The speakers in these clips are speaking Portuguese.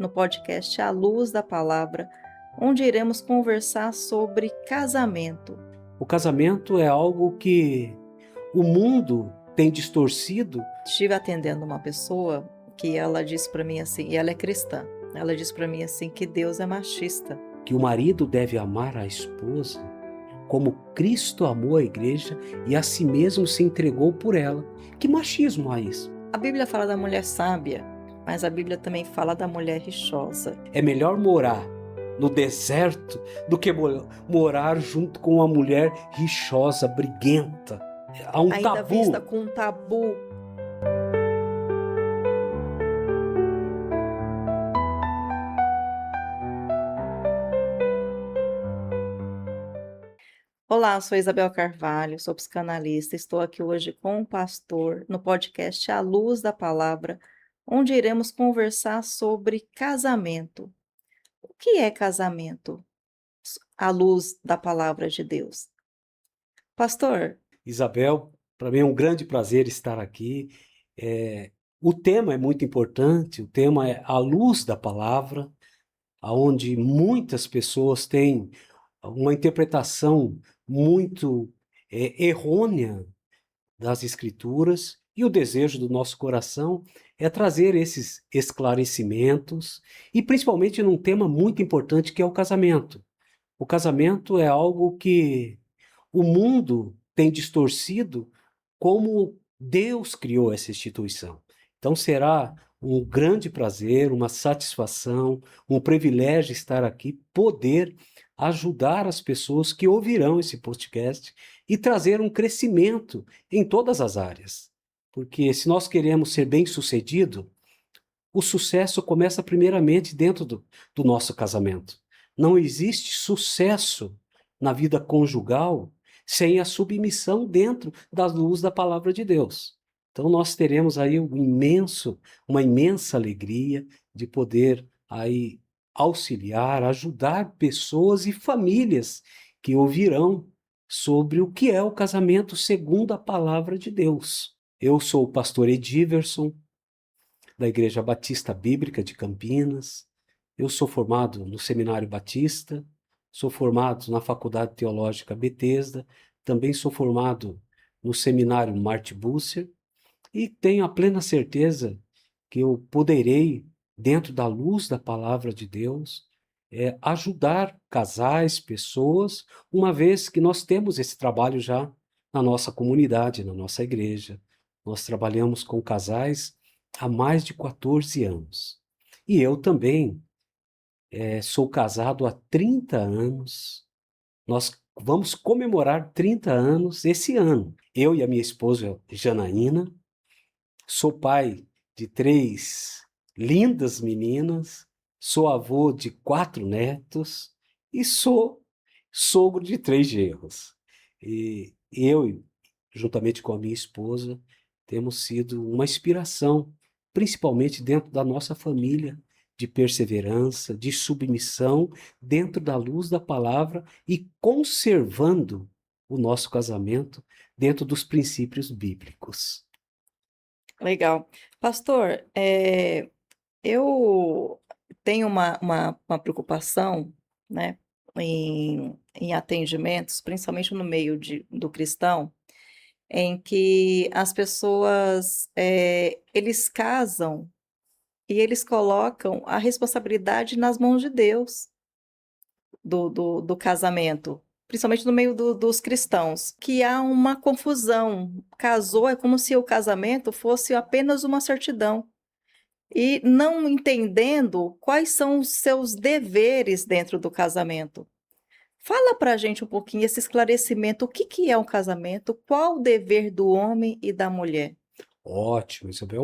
no podcast A Luz da Palavra, onde iremos conversar sobre casamento. O casamento é algo que o mundo tem distorcido. Estive atendendo uma pessoa que ela disse para mim assim, e ela é cristã, ela disse para mim assim que Deus é machista. Que o marido deve amar a esposa como Cristo amou a igreja e a si mesmo se entregou por ela. Que machismo há isso? A Bíblia fala da mulher sábia, mas a Bíblia também fala da mulher rixosa. É melhor morar no deserto do que morar junto com uma mulher rixosa, briguenta. Há um Ainda tabu. vista com um tabu. Olá, sou Isabel Carvalho, sou psicanalista. Estou aqui hoje com o pastor no podcast A Luz da Palavra, onde iremos conversar sobre casamento. O que é casamento? À luz da palavra de Deus. Pastor, Isabel, para mim é um grande prazer estar aqui. O tema é muito importante, o tema é a luz da palavra, onde muitas pessoas têm uma interpretação muito errônea das Escrituras, e o desejo do nosso coração é trazer esses esclarecimentos, e principalmente num tema muito importante que é o casamento. O casamento é algo que o mundo tem distorcido como Deus criou essa instituição. Então será um grande prazer, uma satisfação, um privilégio estar aqui, poder ajudar as pessoas que ouvirão esse podcast e trazer um crescimento em todas as áreas. Porque se nós queremos ser bem-sucedido, o sucesso começa primeiramente dentro do nosso casamento. Não existe sucesso na vida conjugal sem a submissão dentro da luz da palavra de Deus. Então nós teremos aí uma imensa alegria de poder aí auxiliar, ajudar pessoas e famílias que ouvirão sobre o que é o casamento segundo a palavra de Deus. Eu sou o pastor Ediverson, da Igreja Batista Bíblica de Campinas. Eu sou formado no Seminário Batista, sou formado na Faculdade Teológica Bethesda, também sou formado no Seminário Martin Bucer e tenho a plena certeza que eu poderei, dentro da luz da palavra de Deus, ajudar casais, pessoas, uma vez que nós temos esse trabalho já na nossa comunidade, na nossa igreja. Nós trabalhamos com casais há mais de 14 anos. E eu também sou casado há 30 anos. Nós vamos comemorar 30 anos esse ano. Eu e a minha esposa Janaína. Sou pai de 3 lindas meninas. Sou avô de 4 netos. E sou sogro de 3 genros. E eu, juntamente com a minha esposa, temos sido uma inspiração, principalmente dentro da nossa família, de perseverança, de submissão, dentro da luz da palavra e conservando o nosso casamento dentro dos princípios bíblicos. legal. Pastor, eu tenho uma preocupação, né, em atendimentos, principalmente no meio do cristão, em que as pessoas, eles casam e eles colocam a responsabilidade nas mãos de Deus, do casamento, principalmente no meio dos cristãos, que há uma confusão. Casou é como se o casamento fosse apenas uma certidão. E não entendendo quais são os seus deveres dentro do casamento. Fala para a gente um pouquinho esse esclarecimento, o que que é um casamento, qual o dever do homem e da mulher? Ótimo, Isabel.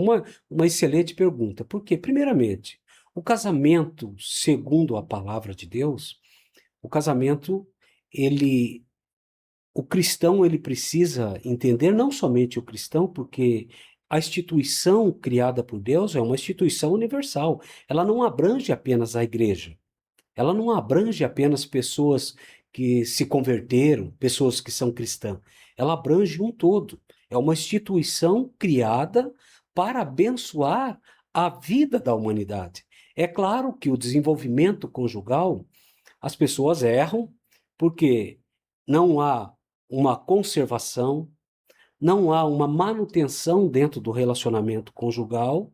Uma excelente pergunta. Por quê? Primeiramente, o casamento, segundo a palavra de Deus, o casamento, o cristão, ele precisa entender, não somente o cristão, porque a instituição criada por Deus é uma instituição universal. Ela não abrange apenas a igreja. Ela não abrange apenas pessoas que se converteram, pessoas que são cristãs. Ela abrange um todo. É uma instituição criada para abençoar a vida da humanidade. É claro que o desenvolvimento conjugal, as pessoas erram porque não há uma conservação, não há uma manutenção dentro do relacionamento conjugal.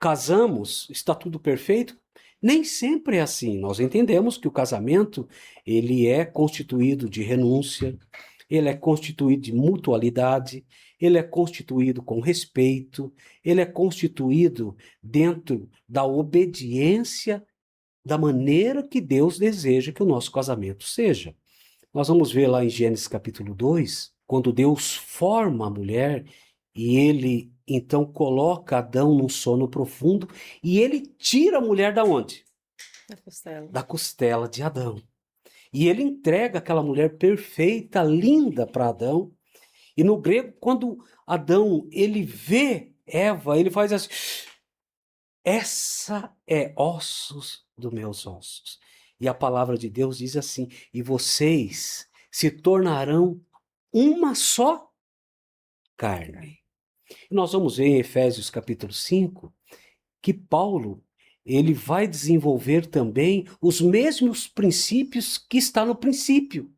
Casamos, está tudo perfeito? Nem sempre é assim. Nós entendemos que o casamento, ele é constituído de renúncia, ele é constituído de mutualidade, ele é constituído com respeito, ele é constituído dentro da obediência da maneira que Deus deseja que o nosso casamento seja. Nós vamos ver lá em Gênesis capítulo 2, quando Deus forma a mulher e ele então coloca Adão num sono profundo e ele tira a mulher da onde? Da costela. Da costela de Adão. E ele entrega aquela mulher perfeita, linda para Adão. E no grego, quando Adão ele vê Eva, ele faz assim: essa é ossos dos meus ossos. E a palavra de Deus diz assim: e vocês se tornarão uma só carne. Nós vamos ver em Efésios capítulo 5 que Paulo ele vai desenvolver também os mesmos princípios que está no princípio.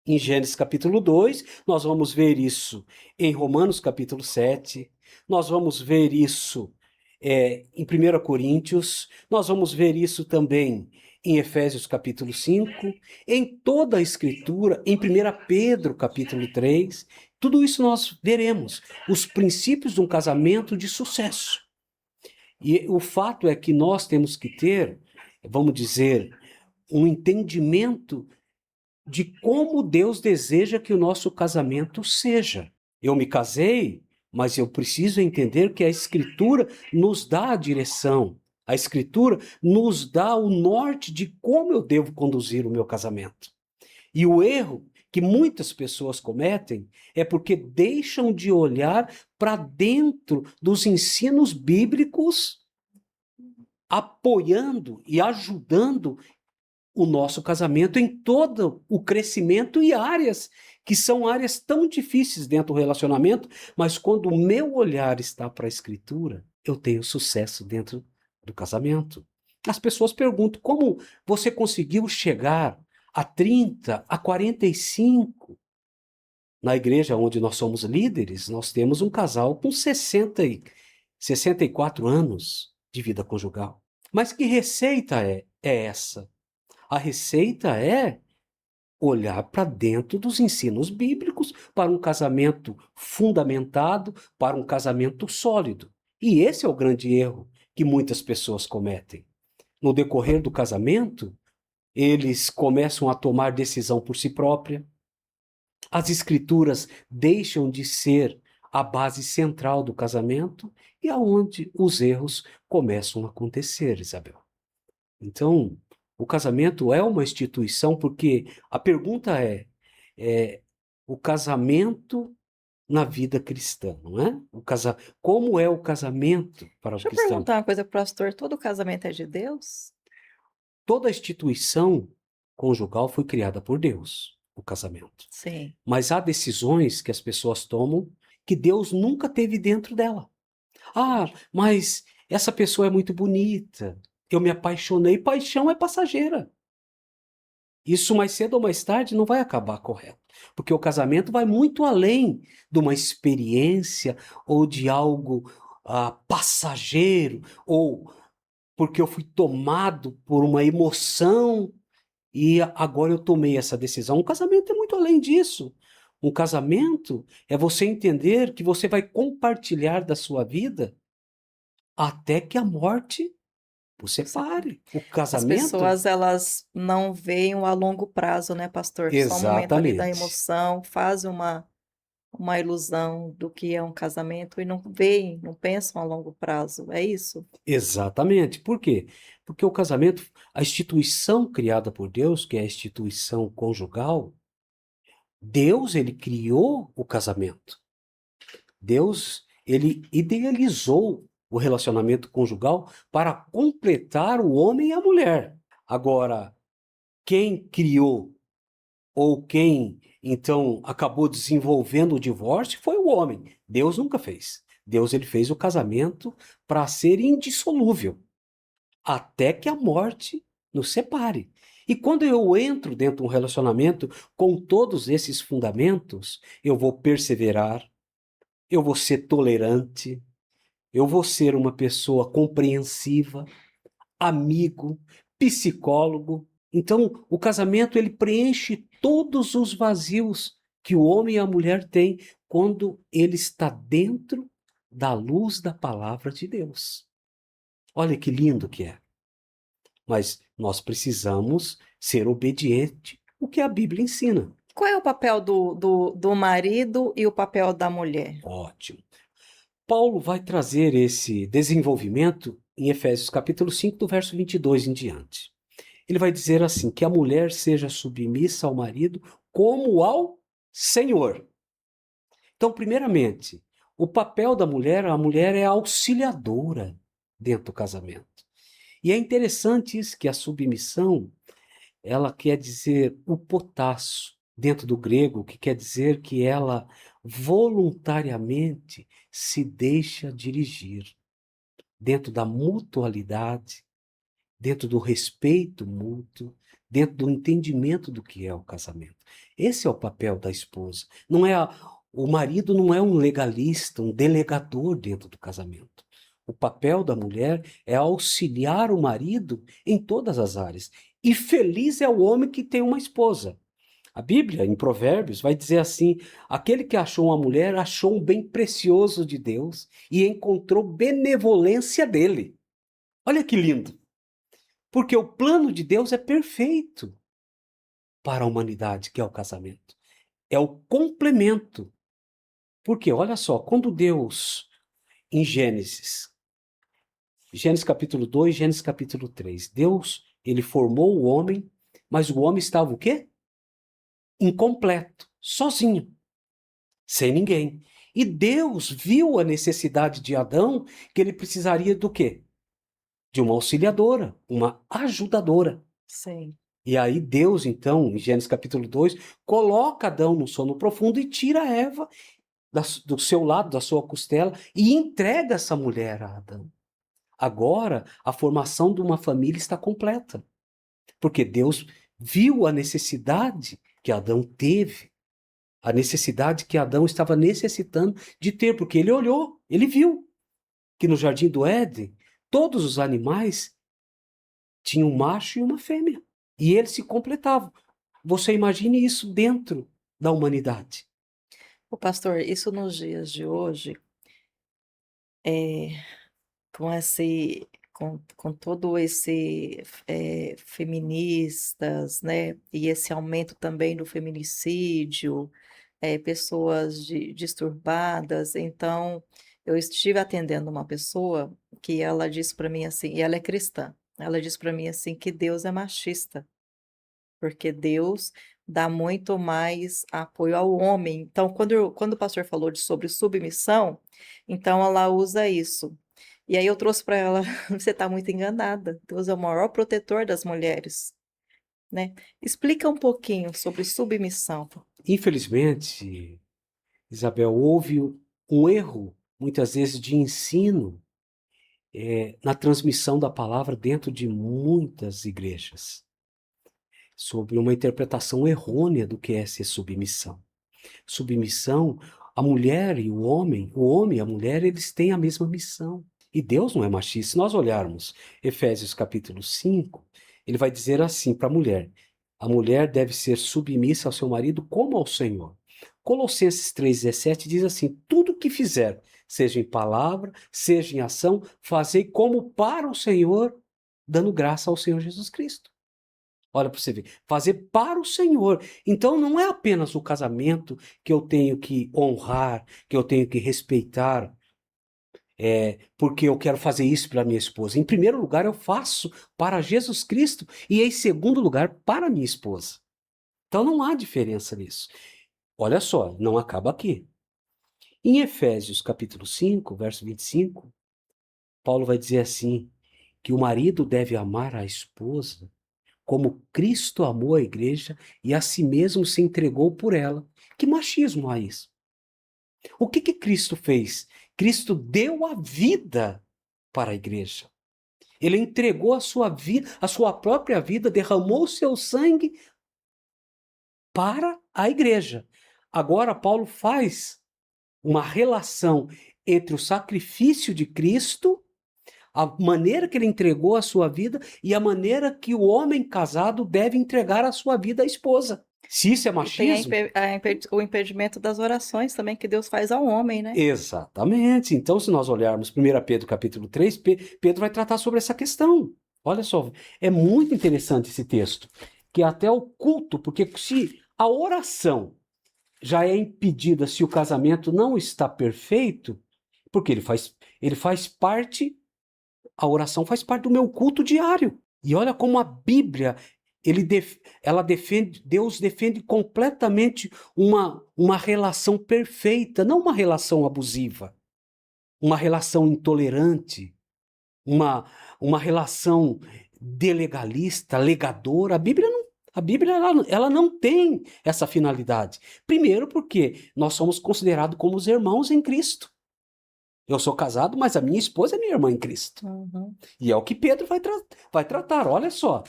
Em Gênesis capítulo 2, nós vamos ver isso em Romanos capítulo 7, nós vamos ver isso em 1 Coríntios, nós vamos ver isso também em Efésios capítulo 5, em toda a Escritura, em 1 Pedro capítulo 3, tudo isso nós veremos, os princípios de um casamento de sucesso. E o fato é que nós temos que ter, vamos dizer, um entendimento de como Deus deseja que o nosso casamento seja. Eu me casei, mas eu preciso entender que a Escritura nos dá a direção. A Escritura nos dá o norte de como eu devo conduzir o meu casamento. E o erro que muitas pessoas cometem é porque deixam de olhar para dentro dos ensinos bíblicos, apoiando e ajudando o nosso casamento em todo o crescimento e áreas que são áreas tão difíceis dentro do relacionamento, mas quando o meu olhar está para a Escritura, eu tenho sucesso dentro do casamento. As pessoas perguntam como você conseguiu chegar a 30, a 45. Na igreja onde nós somos líderes, nós temos um casal com 64 anos de vida conjugal. Mas que receita é essa? A receita é olhar para dentro dos ensinos bíblicos para um casamento fundamentado, para um casamento sólido. E esse é o grande erro que muitas pessoas cometem. No decorrer do casamento, eles começam a tomar decisão por si própria. As escrituras deixam de ser a base central do casamento e aonde os erros começam a acontecer, Isabel. Então, o casamento é uma instituição porque a pergunta é o casamento na vida cristã, não é? Como é o casamento para o Deixa eu cristão? perguntar uma coisa pro pastor, todo casamento é de Deus? Toda instituição conjugal foi criada por Deus, o casamento. Sim. Mas há decisões que as pessoas tomam que Deus nunca teve dentro dela. Ah, mas essa pessoa é muito bonita. Eu me apaixonei. Paixão é passageira. Isso mais cedo ou mais tarde não vai acabar correto. Porque o casamento vai muito além de uma experiência ou de algo passageiro, ou porque eu fui tomado por uma emoção e agora eu tomei essa decisão. Um casamento é muito além disso. Um casamento é você entender que você vai compartilhar da sua vida até que a morte o separe. O As casamento, pessoas, elas não veem o a longo prazo, né, pastor? Só o momento ali da exatamente. emoção, fazem uma ilusão do que é um casamento e não veem, não pensam a longo prazo, é isso? Exatamente. Por quê? Porque o casamento, a instituição criada por Deus, que é a instituição conjugal, Deus, ele criou o casamento. Deus, ele idealizou o relacionamento conjugal para completar o homem e a mulher. Agora, quem criou ou quem então acabou desenvolvendo o divórcio foi o homem. Deus nunca fez. Deus ele fez o casamento para ser indissolúvel. até que a morte nos separe. E quando eu entro dentro de um relacionamento com todos esses fundamentos, eu vou perseverar, eu vou ser tolerante, eu vou ser uma pessoa compreensiva, amigo, psicólogo. Então, o casamento ele preenche todos os vazios que o homem e a mulher têm quando ele está dentro da luz da palavra de Deus. Olha que lindo que é. Mas nós precisamos ser obedientes ao que a Bíblia ensina. Qual é o papel do marido e o papel da mulher? Ótimo. Paulo vai trazer esse desenvolvimento em Efésios capítulo 5, do verso 22 em diante. Ele vai dizer assim, que a mulher seja submissa ao marido como ao Senhor. Então, primeiramente, o papel da mulher, a mulher é auxiliadora dentro do casamento. E é interessante isso, que a submissão, ela quer dizer o potasso, dentro do grego, que quer dizer que ela voluntariamente se deixa dirigir, dentro da mutualidade, dentro do respeito mútuo, dentro do entendimento do que é o casamento. Esse é o papel da esposa. O marido não é um legalista, um delegador dentro do casamento. O papel da mulher é auxiliar o marido em todas as áreas. E feliz é o homem que tem uma esposa. A Bíblia, em Provérbios, vai dizer assim: aquele que achou uma mulher achou um bem precioso de Deus e encontrou benevolência dele. Olha que lindo! Porque o plano de Deus é perfeito para a humanidade, que é o casamento. É o complemento. Porque, olha só, quando Deus, em Gênesis capítulo 2, Gênesis capítulo 3, Deus, ele formou o homem, mas o homem estava o quê? Incompleto, sozinho, sem ninguém. E Deus viu a necessidade de Adão, que ele precisaria do quê? De uma auxiliadora, uma ajudadora. Sim. E aí Deus, então, em Gênesis capítulo 2, coloca Adão no sono profundo e tira Eva do seu lado, da sua costela, e entrega essa mulher a Adão. Agora, a formação de uma família está completa, porque Deus viu a necessidade que Adão teve, a necessidade que Adão estava necessitando de ter, porque ele olhou, ele viu que no jardim do Éden, todos os animais tinham um macho e uma fêmea. E eles se completavam. Você imagine isso dentro da humanidade. O pastor, isso nos dias de hoje, é, com com todo esse feministas, né? E esse aumento também do feminicídio, pessoas disturbadas. Então, eu estive atendendo uma pessoa que ela disse para mim assim, e ela é cristã. Ela disse para mim assim que Deus é machista. Porque Deus dá muito mais apoio ao homem. Então, quando o pastor falou sobre submissão, então ela usa isso. E aí eu trouxe para ela: "Você está muito enganada, Deus é o maior protetor das mulheres", né. Explica um pouquinho sobre submissão. Infelizmente, Isabel, houve um erro, muitas vezes, de ensino na transmissão da palavra dentro de muitas igrejas, sobre uma interpretação errônea do que é ser submissão. Submissão, a mulher e o homem e a mulher, eles têm a mesma missão. E Deus não é machista. Se nós olharmos Efésios capítulo 5, ele vai dizer assim para a mulher deve ser submissa ao seu marido como ao Senhor. Colossenses 3,17 diz assim: tudo que fizer, seja em palavra, seja em ação, fazei como para o Senhor, dando graça ao Senhor Jesus Cristo. Olha para você ver, fazer para o Senhor. Então não é apenas o casamento que eu tenho que honrar, que eu tenho que respeitar, porque eu quero fazer isso para minha esposa. Em primeiro lugar, eu faço para Jesus Cristo e em segundo lugar, para minha esposa. Então não há diferença nisso. Olha só, não acaba aqui. Em Efésios capítulo 5, verso 25, Paulo vai dizer assim, que o marido deve amar a esposa como Cristo amou a igreja e a si mesmo se entregou por ela. Que machismo há isso? O que Cristo fez? Cristo deu a vida para a igreja. Ele entregou a sua vida, a sua própria vida, derramou o seu sangue para a igreja. Agora, Paulo faz uma relação entre o sacrifício de Cristo, a maneira que ele entregou a sua vida e a maneira que o homem casado deve entregar a sua vida à esposa. Se isso é E tem machismo, o impedimento das orações também que Deus faz ao homem, né? exatamente. Então, se nós olharmos 1 Pedro capítulo 3, Pedro vai tratar sobre essa questão. Olha só, é muito interessante esse texto, que até o culto, porque se a oração já é impedida se o casamento não está perfeito, porque ele faz parte, a oração faz parte do meu culto diário. E olha como a Bíblia, ela defende, Deus defende completamente uma relação perfeita, não uma relação abusiva, uma relação intolerante, uma relação delegalista, legadora. A Bíblia ela não tem essa finalidade. Primeiro porque nós somos considerados como os irmãos em Cristo. Eu sou casado, mas a minha esposa é minha irmã em Cristo. Uhum. E é o que Pedro vai tratar. Olha só.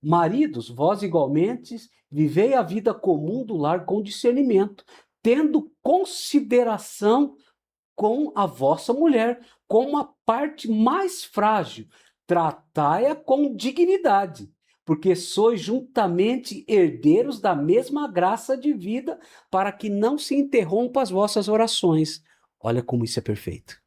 Maridos, vós igualmente vivei a vida comum do lar com discernimento, tendo consideração com a vossa mulher, como a parte mais frágil. Tratai-a com dignidade, porque sois juntamente herdeiros da mesma graça de vida, para que não se interrompam as vossas orações. Olha como isso é perfeito.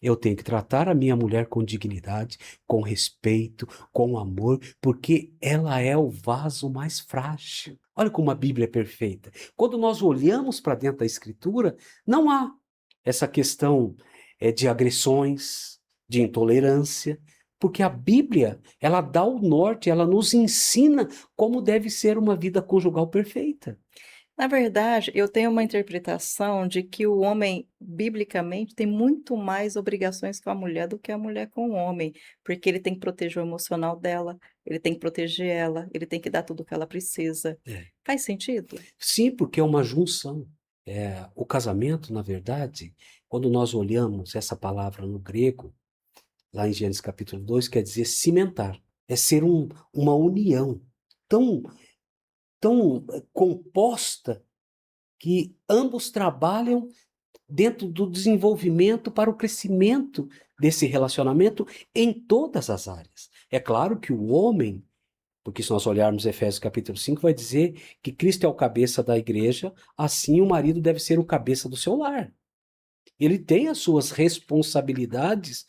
Eu tenho que tratar a minha mulher com dignidade, com respeito, com amor, porque ela é o vaso mais frágil. Olha como a Bíblia é perfeita. Quando nós olhamos para dentro da Escritura, não há essa questão de agressões, de intolerância, porque a Bíblia, ela dá o norte, ela nos ensina como deve ser uma vida conjugal perfeita. Na verdade, eu tenho uma interpretação de que o homem, biblicamente, tem muito mais obrigações com a mulher do que a mulher com o homem, porque ele tem que proteger o emocional dela, ele tem que proteger ela, ele tem que dar tudo o que ela precisa. É. Faz sentido? Sim, porque é uma junção. O casamento, na verdade, quando nós olhamos essa palavra no grego, lá em Gênesis capítulo 2, quer dizer cimentar. É ser uma união tão, tão composta que ambos trabalham dentro do desenvolvimento para o crescimento desse relacionamento em todas as áreas. É claro que o homem, porque se nós olharmos Efésios capítulo 5, vai dizer que Cristo é o cabeça da igreja, assim o marido deve ser o cabeça do seu lar. Ele tem as suas responsabilidades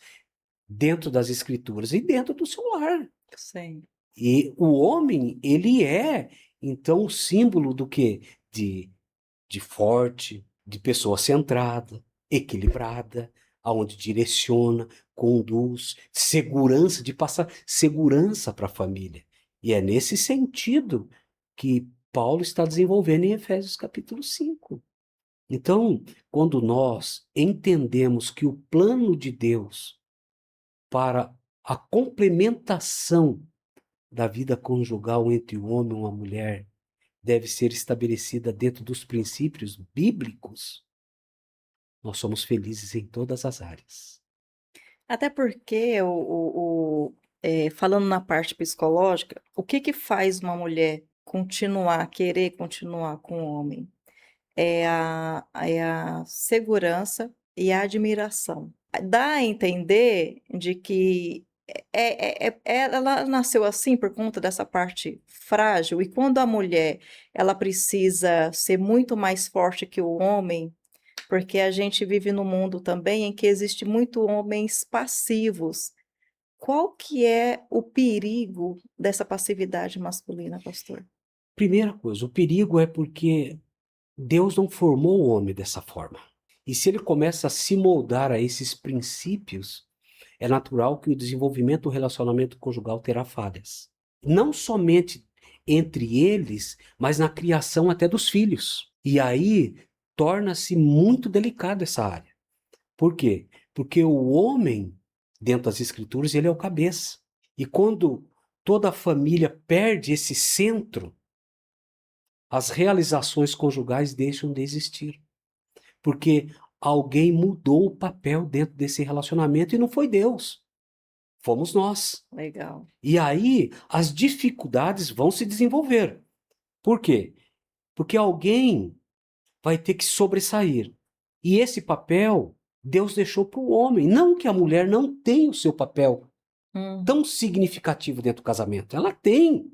dentro das escrituras e dentro do seu lar. Sim. E o homem, ele é, então, o símbolo do quê? De forte, de pessoa centrada, equilibrada, aonde direciona, conduz, segurança, de passar segurança para a família. E é nesse sentido que Paulo está desenvolvendo em Efésios capítulo 5. Então, quando nós entendemos que o plano de Deus para a complementação da vida conjugal entre o homem e uma mulher deve ser estabelecida dentro dos princípios bíblicos, nós somos felizes em todas as áreas. Até porque falando na parte psicológica, o que que faz uma mulher continuar, querer continuar com o homem? É a segurança e a admiração. Dá a entender de que ela nasceu assim por conta dessa parte frágil, e quando a mulher ela precisa ser muito mais forte que o homem, porque a gente vive num mundo também em que existe muito homens passivos. Qual que é o perigo dessa passividade masculina, pastor? Primeira coisa, o perigo é porque Deus não formou o homem dessa forma. E se ele começa a se moldar a esses princípios, é natural que o desenvolvimento do relacionamento conjugal terá falhas. Não somente entre eles, mas na criação até dos filhos. E aí torna-se muito delicado essa área. Por quê? Porque o homem, dentro das escrituras, ele é o cabeça. E quando toda a família perde esse centro, as realizações conjugais deixam de existir. Porque alguém mudou o papel dentro desse relacionamento e não foi Deus. Fomos nós. Legal. E aí as dificuldades vão se desenvolver. Por quê? Porque alguém vai ter que sobressair. E esse papel Deus deixou para o homem. Não que a mulher não tenha o seu papel tão significativo dentro do casamento. Ela tem.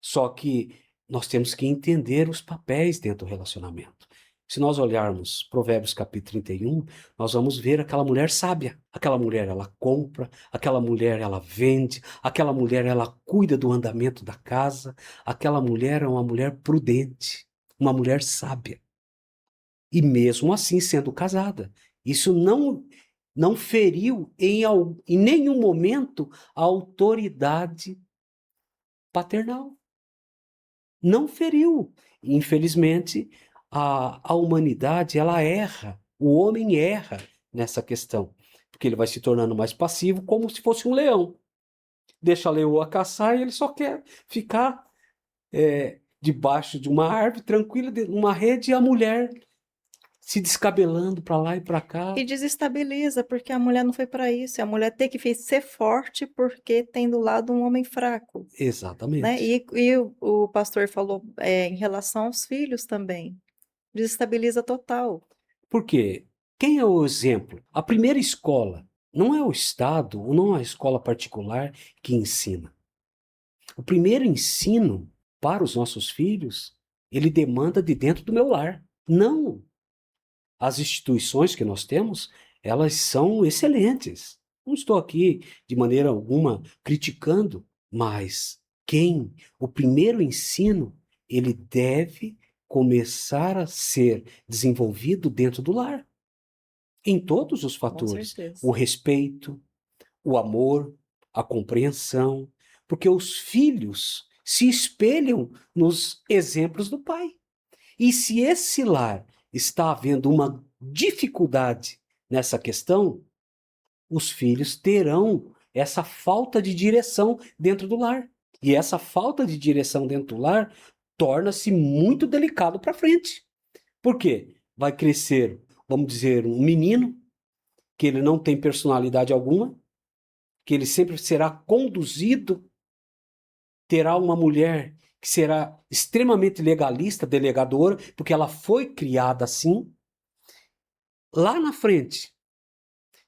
Só que nós temos que entender os papéis dentro do relacionamento. Se nós olharmos Provérbios capítulo 31, nós vamos ver aquela mulher sábia. Aquela mulher, ela compra, aquela mulher, ela vende, aquela mulher, ela cuida do andamento da casa, aquela mulher é uma mulher prudente, uma mulher sábia. E mesmo assim sendo casada. Isso não feriu em nenhum momento a autoridade paternal. Não feriu. Infelizmente, a humanidade, ela erra. O homem erra nessa questão. Porque ele vai se tornando mais passivo, como se fosse um leão. Deixa a leoa caçar e ele só quer ficar debaixo de uma árvore, tranquila, numa rede, e a mulher se descabelando para lá e para cá. E desestabiliza, porque a mulher não foi para isso. A mulher tem que ser forte porque tem do lado um homem fraco, né? Exatamente. E o pastor falou em relação aos filhos também. Desestabiliza total. Por quê? Quem é o exemplo? A primeira escola não é o Estado ou não é a escola particular que ensina. O primeiro ensino para os nossos filhos, ele demanda de dentro do meu lar. Não. As instituições que nós temos, elas são excelentes. Não estou aqui de maneira alguma criticando, mas o primeiro ensino, ele deve começar a ser desenvolvido dentro do lar. Em todos os Com fatores. certeza. O respeito, o amor, a compreensão, porque os filhos se espelham nos exemplos do pai. E se esse lar está havendo uma dificuldade nessa questão, os filhos terão essa falta de direção dentro do lar. E essa falta de direção dentro do lar torna-se muito delicado para frente. Por quê? Vai crescer, vamos dizer, um menino que ele não tem personalidade alguma, que ele sempre será conduzido, terá uma mulher que será extremamente legalista, delegadora, porque ela foi criada assim. Lá na frente,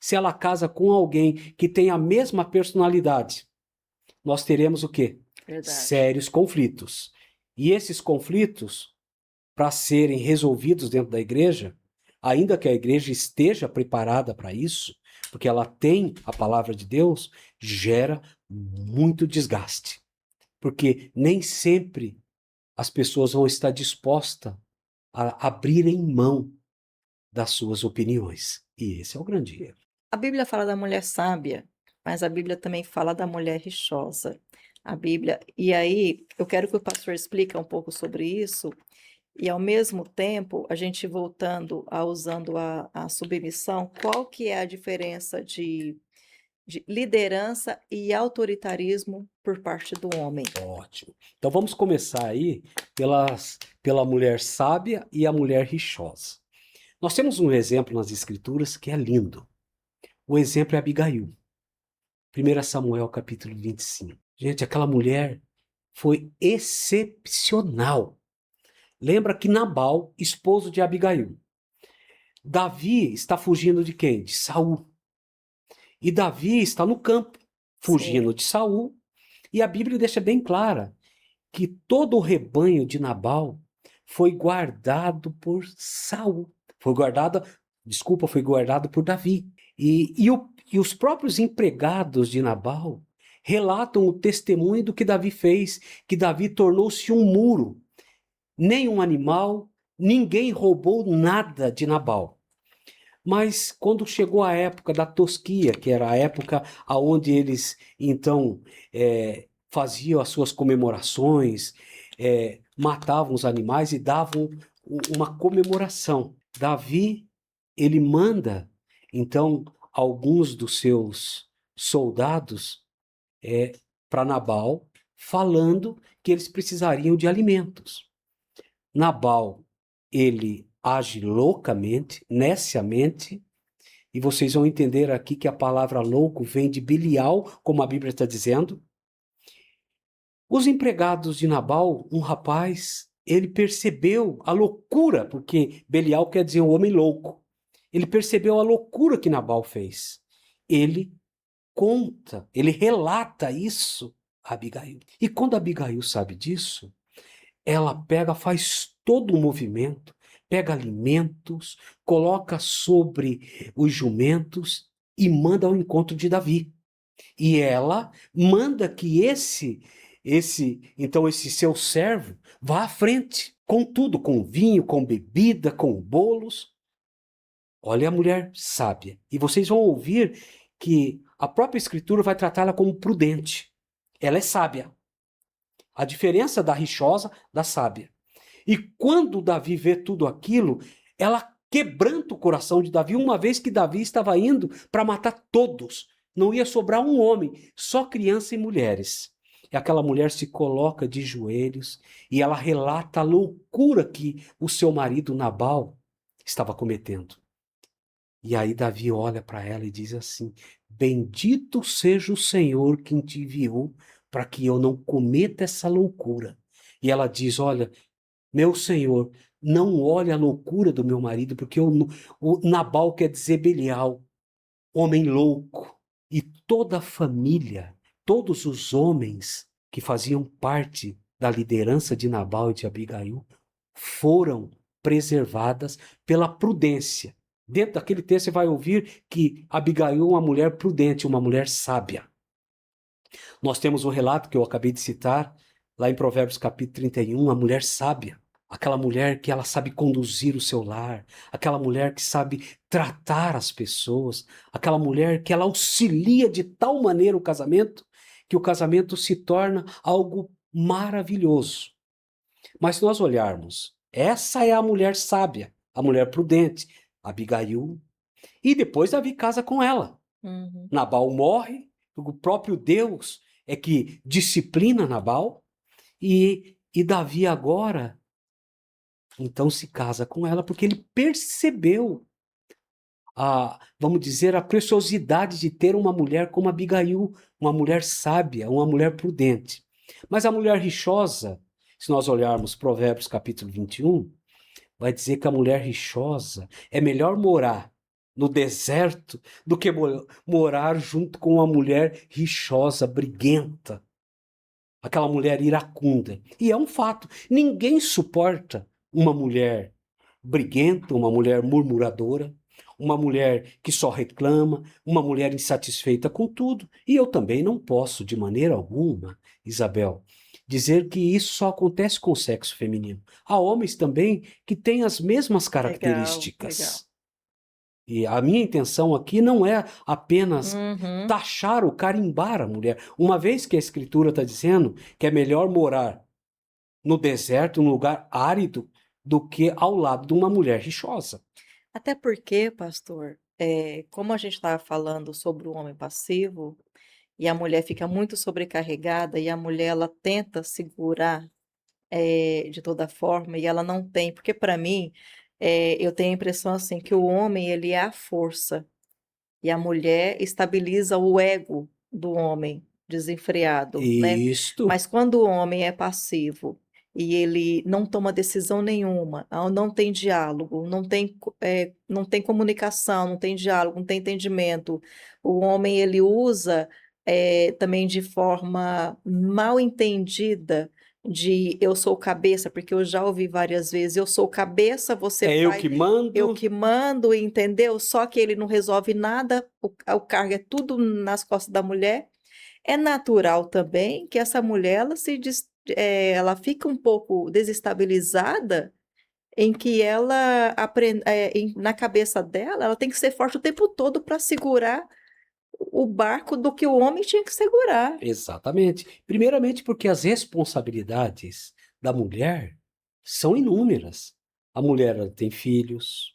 se ela casa com alguém que tem a mesma personalidade, nós teremos o quê? Verdade. Sérios conflitos. E esses conflitos, para serem resolvidos dentro da igreja, ainda que a igreja esteja preparada para isso, porque ela tem a palavra de Deus, gera muito desgaste. Porque nem sempre as pessoas vão estar dispostas a abrirem mão das suas opiniões. E esse é o grande erro. A Bíblia fala da mulher sábia, mas a Bíblia também fala da mulher rixosa. A Bíblia, e aí eu quero que o pastor explique um pouco sobre isso, e ao mesmo tempo, a gente voltando a usando a submissão, qual que é a diferença de liderança e autoritarismo por parte do homem? Ótimo. Então vamos começar aí pela mulher sábia e a mulher rixosa. Nós temos um exemplo nas Escrituras que é lindo. O exemplo é Abigail. 1 Samuel capítulo 25. Gente, aquela mulher foi excepcional. Lembra que Nabal, esposo de Abigail. Davi está fugindo de quem? De Saul. E Davi está no campo, fugindo de Saul. E a Bíblia deixa bem clara que todo o rebanho de Nabal foi guardado por Saul. Foi guardado por Davi. E os próprios empregados de Nabal relatam o testemunho do que Davi fez, que Davi tornou-se um muro. Nenhum animal, ninguém roubou nada de Nabal. Mas quando chegou a época da tosquia, que era a época onde eles então faziam as suas comemorações, matavam os animais e davam uma comemoração. Davi, ele manda então alguns dos seus soldados para Nabal, falando que eles precisariam de alimentos. Nabal, ele age loucamente, neciamente, e vocês vão entender aqui que a palavra louco vem de Belial, como a Bíblia está dizendo. Os empregados de Nabal, um rapaz, ele percebeu a loucura, porque Belial quer dizer um homem louco. Ele percebeu a loucura que Nabal fez. Ele conta, ele relata isso a Abigail. E quando Abigail sabe disso, ela pega, faz todo o movimento, pega alimentos, coloca sobre os jumentos e manda ao encontro de Davi. E ela manda que esse seu servo vá à frente, com tudo, com vinho, com bebida, com bolos. Olha a mulher sábia. E vocês vão ouvir que a própria Escritura vai tratá-la como prudente. Ela é sábia. A diferença da rixosa da sábia. E quando Davi vê tudo aquilo, ela quebranta o coração de Davi, uma vez que Davi estava indo para matar todos. Não ia sobrar um homem, só criança e mulheres. E aquela mulher se coloca de joelhos e ela relata a loucura que o seu marido Nabal estava cometendo. E aí Davi olha para ela e diz assim: Bendito seja o Senhor quem te enviou para que eu não cometa essa loucura. E ela diz: Olha, meu senhor, não olhe a loucura do meu marido, porque o Nabal quer dizer Belial, homem louco. E toda a família, todos os homens que faziam parte da liderança de Nabal e de Abigail foram preservadas pela prudência. Dentro daquele texto você vai ouvir que Abigail é uma mulher prudente, uma mulher sábia. Nós temos um relato que eu acabei de citar, lá em Provérbios capítulo 31, a mulher sábia. Aquela mulher que ela sabe conduzir o seu lar, aquela mulher que sabe tratar as pessoas, aquela mulher que ela auxilia de tal maneira o casamento, que o casamento se torna algo maravilhoso. Mas se nós olharmos, essa é a mulher sábia, a mulher prudente, Abigail, e depois Davi casa com ela. Uhum. Nabal morre, o próprio Deus é que disciplina Nabal, e Davi agora, então se casa com ela, porque ele percebeu vamos dizer, a preciosidade de ter uma mulher como Abigail, uma mulher sábia, uma mulher prudente. Mas a mulher rixosa, se nós olharmos Provérbios capítulo 21, vai dizer que a mulher rixosa é melhor morar no deserto do que morar junto com uma mulher rixosa, briguenta, aquela mulher iracunda. E é um fato, ninguém suporta uma mulher briguenta, uma mulher murmuradora, uma mulher que só reclama, uma mulher insatisfeita com tudo. E eu também não posso, de maneira alguma, Isabel, dizer que isso só acontece com o sexo feminino. Há homens também que têm as mesmas Legal, legal. características. E a minha intenção aqui não é apenas Uhum. taxar ou carimbar a mulher, uma vez que a Escritura está dizendo que é melhor morar no deserto, num lugar árido, do que ao lado de uma mulher rixosa. Até porque, pastor, como a gente estava falando sobre o homem passivo, e a mulher fica muito sobrecarregada, e a mulher ela tenta segurar, de toda forma, e ela não tem, porque para mim, eu tenho a impressão assim que o homem ele é a força, e a mulher estabiliza o ego do homem desenfreado, né. Isto, Mas quando o homem é passivo e ele não toma decisão nenhuma, não tem diálogo, não tem comunicação, não tem diálogo, não tem entendimento, o homem ele usa, também de forma mal entendida de "eu sou cabeça", porque eu já ouvi várias vezes: "Eu sou cabeça, você é eu faz". que Eu mando. que mando, entendeu? Só que ele não resolve nada, o cargo é tudo nas costas da mulher. É natural também que essa mulher ela fica um pouco desestabilizada, em que ela na cabeça dela, ela tem que ser forte o tempo todo para segurar o barco do que o homem tinha que segurar. Exatamente. Primeiramente, porque as responsabilidades da mulher são inúmeras. A mulher ela tem filhos,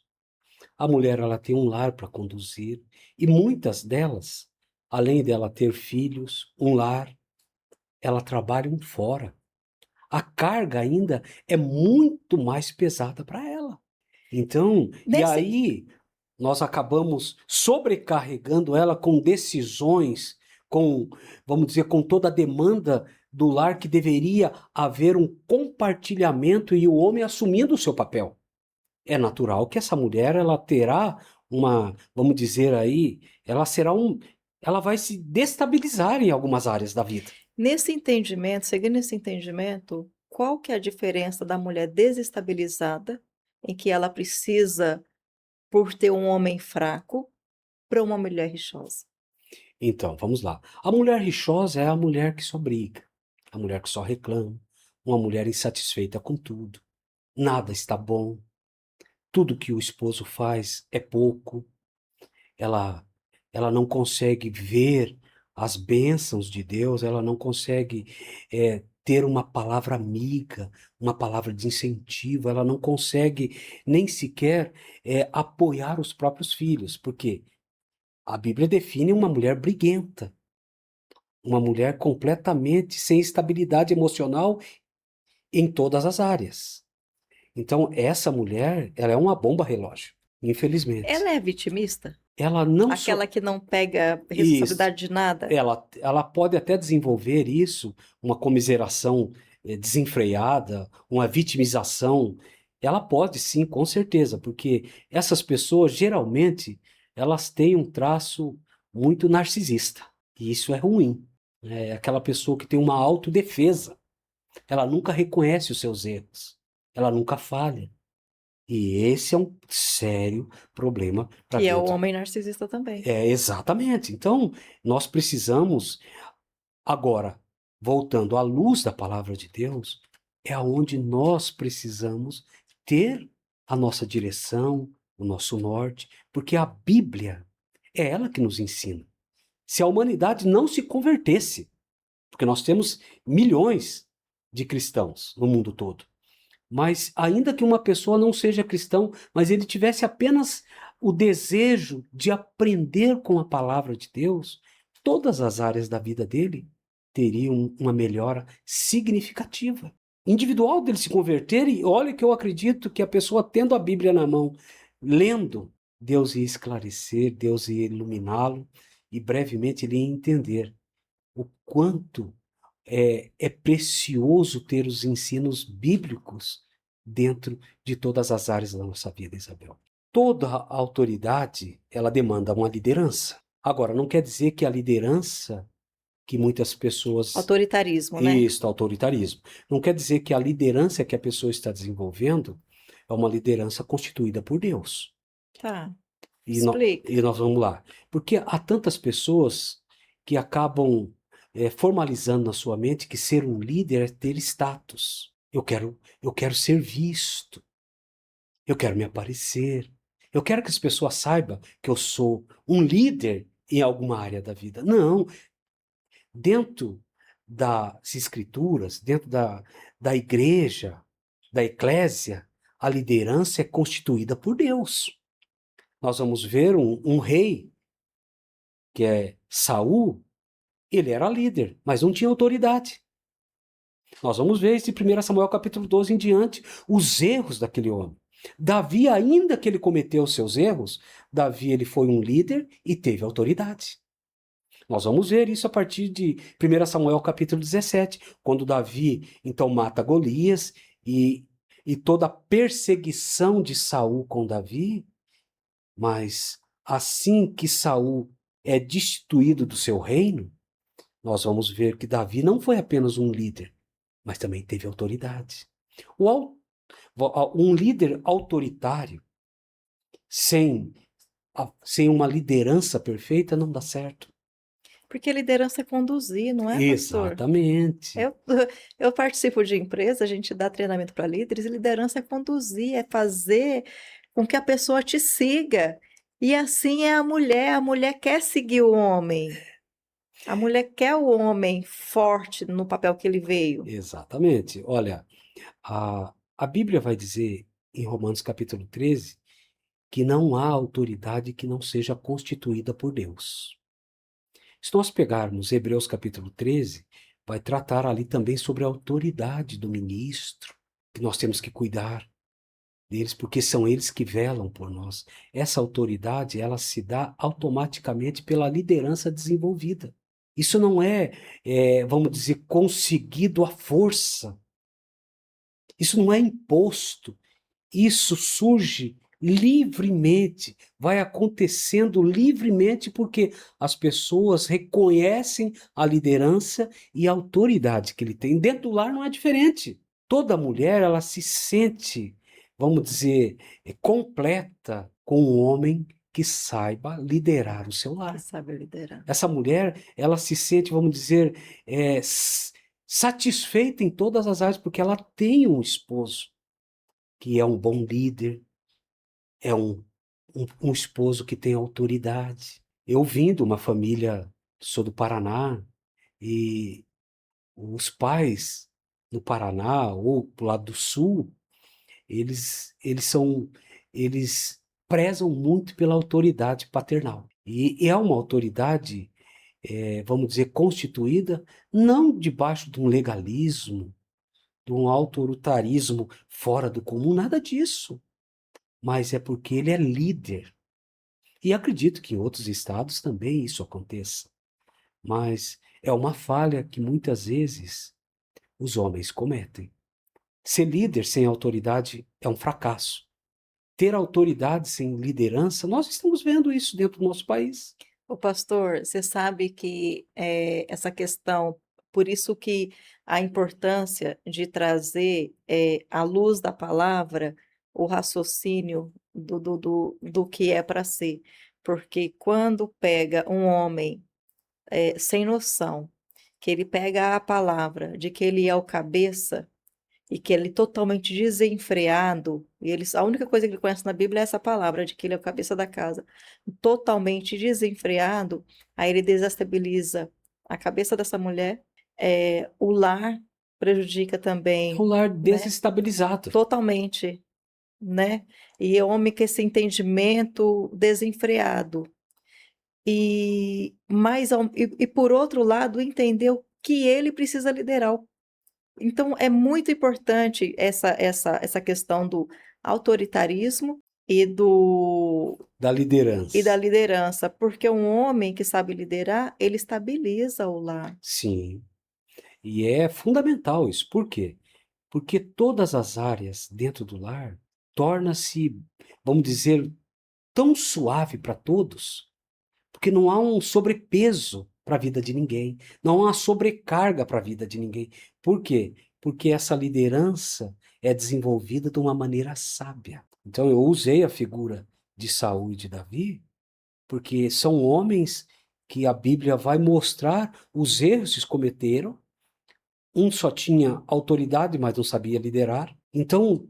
a mulher ela tem um lar para conduzir, e muitas delas, além dela ter filhos, um lar, ela trabalham fora. A carga ainda é muito mais pesada para ela. Então, e Nesse aí nós acabamos sobrecarregando ela com decisões, com, vamos dizer, com toda a demanda do lar, que deveria haver um compartilhamento e o homem assumindo o seu papel. É natural que essa mulher, ela terá uma, vamos dizer aí, ela vai se destabilizar em algumas áreas da vida. Nesse entendimento, seguindo esse entendimento, qual que é a diferença da mulher desestabilizada, em que ela precisa, por ter um homem fraco, para uma mulher rixosa? Então, vamos lá. A mulher rixosa é a mulher que só briga, a mulher que só reclama, uma mulher insatisfeita com tudo. Nada está bom, tudo que o esposo faz é pouco, ela, ela não consegue ver as bênçãos de Deus, ela não consegue ter uma palavra amiga, uma palavra de incentivo, ela não consegue nem sequer apoiar os próprios filhos, porque a Bíblia define uma mulher briguenta, uma mulher completamente sem estabilidade emocional em todas as áreas. Então, essa mulher, ela é uma bomba relógio, infelizmente. Ela é vitimista? Ela não só... Aquela que não pega Isso. responsabilidade de nada? Ela pode até desenvolver isso, uma comiseração desenfreada, uma vitimização. Ela pode sim, com certeza, porque essas pessoas, geralmente, elas têm um traço muito narcisista. E isso é ruim. É aquela pessoa que tem uma autodefesa. Ela nunca reconhece os seus erros. Ela nunca falha. E esse é um sério problema para Que é o dentro. homem narcisista também. Exatamente. Então, nós precisamos, agora, voltando à luz da palavra de Deus, é aonde nós precisamos ter a nossa direção, o nosso norte, porque a Bíblia é ela que nos ensina. Se a humanidade não se convertesse, porque nós temos milhões de cristãos no mundo todo, mas ainda que uma pessoa não seja cristão, mas ele tivesse apenas o desejo de aprender com a palavra de Deus, todas as áreas da vida dele teriam uma melhora significativa. Individual dele se converter, e olha que eu acredito que a pessoa tendo a Bíblia na mão, lendo, Deus ia esclarecer, Deus ia iluminá-lo, e brevemente ele ia entender o quanto é precioso ter os ensinos bíblicos dentro de todas as áreas da nossa vida, Isabel. Toda a autoridade, ela demanda uma liderança. Agora, não quer dizer que a liderança que muitas pessoas... Autoritarismo, né? Isso, autoritarismo. Não quer dizer que a liderança que a pessoa está desenvolvendo é uma liderança constituída por Deus. Tá. E Explica. nós vamos lá. Porque há tantas pessoas que acabam formalizando na sua mente que ser um líder é ter status. Eu quero ser visto. Eu quero me aparecer. Eu quero que as pessoas saibam que eu sou um líder em alguma área da vida. Não. Dentro das escrituras, dentro da igreja, da eclésia, a liderança é constituída por Deus. Nós vamos ver um rei, que é Saul, ele era líder, mas não tinha autoridade. Nós vamos ver isso em 1 Samuel capítulo 12 em diante, os erros daquele homem. Davi, ainda que ele cometeu os seus erros, Davi ele foi um líder e teve autoridade. Nós vamos ver isso a partir de 1 Samuel capítulo 17, quando Davi então mata Golias e toda a perseguição de Saul com Davi, mas assim que Saul é destituído do seu reino, nós vamos ver que Davi não foi apenas um líder, mas também teve autoridade. Um líder autoritário, sem uma liderança perfeita, não dá certo. Porque liderança é conduzir, não é, pastor? Exatamente. Eu participo de empresa, a gente dá treinamento para líderes, e liderança é conduzir, é fazer com que a pessoa te siga. E assim é a mulher quer seguir o homem. A mulher quer o homem forte no papel que ele veio. Exatamente. Olha, a Bíblia vai dizer em Romanos capítulo 13 que não há autoridade que não seja constituída por Deus. Se nós pegarmos Hebreus capítulo 13, vai tratar ali também sobre a autoridade do ministro, que nós temos que cuidar. deles, porque são eles que velam por nós. Essa autoridade, ela se dá automaticamente pela liderança desenvolvida. Isso não vamos dizer, conseguido à força. Isso não é imposto. Isso surge livremente, vai acontecendo livremente porque as pessoas reconhecem a liderança e a autoridade que ele tem. Dentro do lar não é diferente. Toda mulher, ela se sente, vamos dizer, completa com um homem que saiba liderar o seu Que lar. sabe liderar. Essa mulher, ela se sente, vamos dizer, satisfeita em todas as áreas porque ela tem um esposo que é um bom líder, é um esposo que tem autoridade. Eu vim de uma família, sou do Paraná, e os pais no Paraná ou pro lado do Sul, eles prezam muito pela autoridade paternal. E é uma autoridade, vamos dizer, constituída não debaixo de um legalismo, de um autoritarismo fora do comum, nada disso. Mas é porque ele é líder. E acredito que em outros estados também isso aconteça. Mas é uma falha que muitas vezes os homens cometem. Ser líder sem autoridade é um fracasso. Ter autoridade sem liderança, nós estamos vendo isso dentro do nosso país. O pastor, você sabe que essa questão, por isso que a importância de trazer à luz da palavra o raciocínio do que é para ser. Porque quando pega um homem sem noção, que ele pega a palavra de que ele é o cabeça e que ele é totalmente desenfreado, e a única coisa que ele conhece na Bíblia é essa palavra, de que ele é o cabeça da casa, totalmente desenfreado, aí ele desestabiliza a cabeça dessa mulher, o lar prejudica É um também, lar né? desestabilizado. Totalmente, né? E é homem com esse entendimento desenfreado. E por outro lado, entendeu que ele precisa liderar. Então, é muito importante essa questão do autoritarismo e Da e da liderança. liderança, porque um homem que sabe liderar, ele estabiliza o lar. Sim. E é fundamental isso. Por quê? Porque todas as áreas dentro do lar torna-se, vamos dizer, tão suave para todos, porque não há um sobrepeso para a vida de ninguém, não há uma sobrecarga para a vida de ninguém. Por quê? Porque essa liderança é desenvolvida de uma maneira sábia. Então eu usei a figura de Saul e de Davi, porque são homens que a Bíblia vai mostrar os erros que eles cometeram. Um só tinha autoridade, mas não sabia liderar. Então,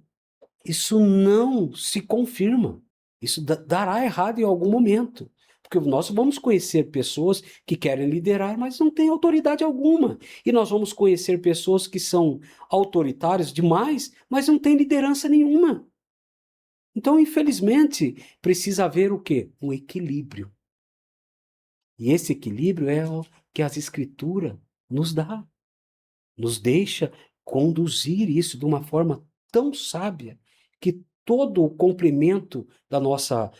isso não se confirma. Isso dará errado em algum momento. Porque nós vamos conhecer pessoas que querem liderar, mas não têm autoridade alguma. E nós vamos conhecer pessoas que são autoritárias demais, mas não têm liderança nenhuma. Então, infelizmente, precisa haver o quê? Um equilíbrio. E esse equilíbrio é o que as Escrituras nos dá. Nos deixa conduzir isso de uma forma tão sábia que todo o complemento da nossa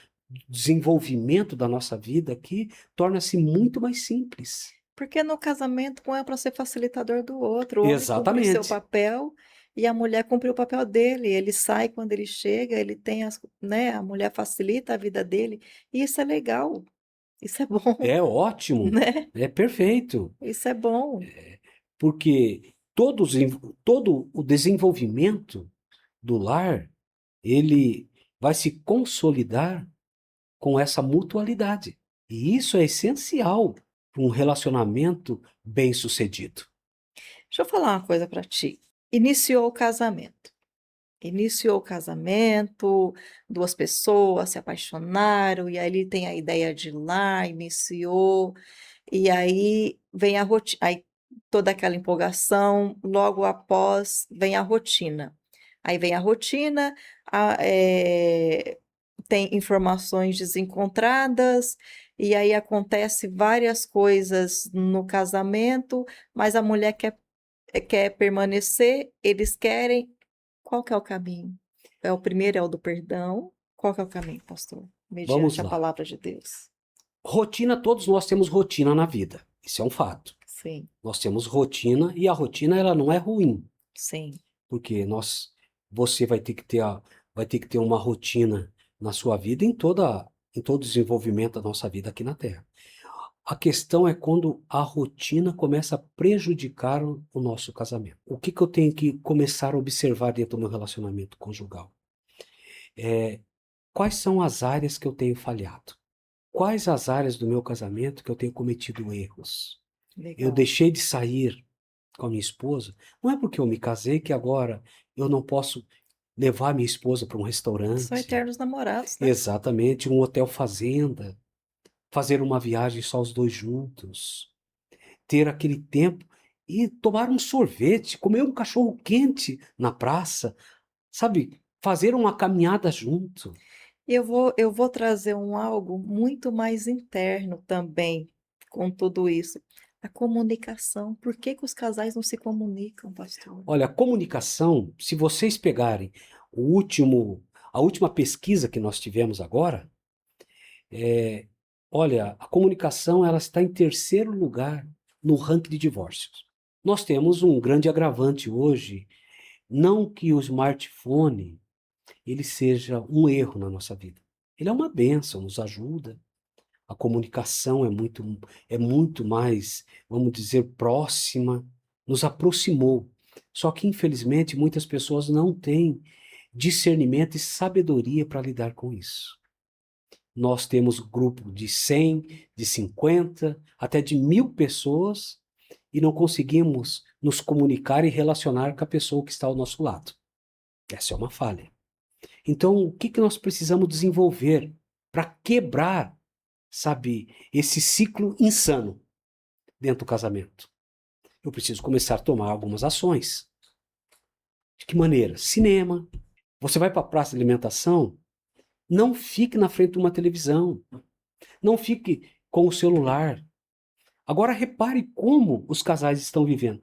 desenvolvimento da nossa vida aqui torna-se muito mais simples. Porque no casamento um é para ser facilitador do outro, o homem cumpre o seu Exatamente. papel e a mulher cumpre o papel dele. Ele sai quando ele chega, ele tem né, a mulher facilita a vida dele, e isso é legal, isso é bom, É ótimo, né? é perfeito, Isso é bom. porque todo o desenvolvimento do lar, ele vai se consolidar com essa mutualidade. E isso é essencial para um relacionamento bem-sucedido. Deixa eu falar uma coisa para ti. Iniciou o casamento. Iniciou o casamento, duas pessoas se apaixonaram, e aí ele tem a ideia de ir lá, iniciou, e aí vem a rotina, aí toda aquela empolgação, logo após vem a rotina. Aí vem a rotina, tem informações desencontradas, e aí acontece várias coisas no casamento, mas a mulher quer permanecer, eles querem. Qual que é o caminho? o primeiro é o do perdão. Qual que é o caminho, pastor? Vamos Mediante a lá. palavra de Deus. Rotina, todos nós temos rotina na vida. Isso é um fato. Sim, Nós temos rotina e a rotina ela não é ruim, sim. porque você vai ter que ter uma rotina na sua vida em todo o desenvolvimento da nossa vida aqui na Terra. A questão é quando a rotina começa a prejudicar o nosso casamento. O que eu tenho que começar a observar dentro do meu relacionamento conjugal? Quais são as áreas que eu tenho falhado? Quais as áreas do meu casamento que eu tenho cometido erros? Eu Legal. deixei de sair com a minha esposa, não é porque eu me casei que agora eu não posso levar minha esposa para um São restaurante, eternos namorados, né? exatamente, um hotel fazenda, fazer uma viagem só os dois juntos, ter aquele tempo e tomar um sorvete, comer um cachorro quente na praça, sabe? Fazer uma caminhada junto. Eu vou trazer algo muito mais interno também com tudo isso. A comunicação. Por que que os casais não se comunicam, pastor? Olha, a comunicação, se vocês pegarem a última pesquisa que nós tivemos agora, é, olha, a comunicação ela está em terceiro lugar no ranking de divórcios. Nós temos um grande agravante hoje, não que o smartphone ele seja um erro na nossa vida. Ele é uma bênção, nos ajuda. A comunicação é muito mais, vamos dizer, próxima, nos aproximou. Só que, infelizmente, muitas pessoas não têm discernimento e sabedoria para lidar com isso. Nós temos grupo de 100, de 50, até de 1000 pessoas e não conseguimos nos comunicar e relacionar com a pessoa que está ao nosso lado. Essa é uma falha. Então, o que nós precisamos desenvolver para quebrar, sabe, esse ciclo insano dentro do casamento? Eu preciso começar a tomar algumas ações. De que maneira? Cinema. Você vai para a praça de alimentação, não fique na frente de uma televisão. Não fique com o celular. Agora repare como os casais estão vivendo.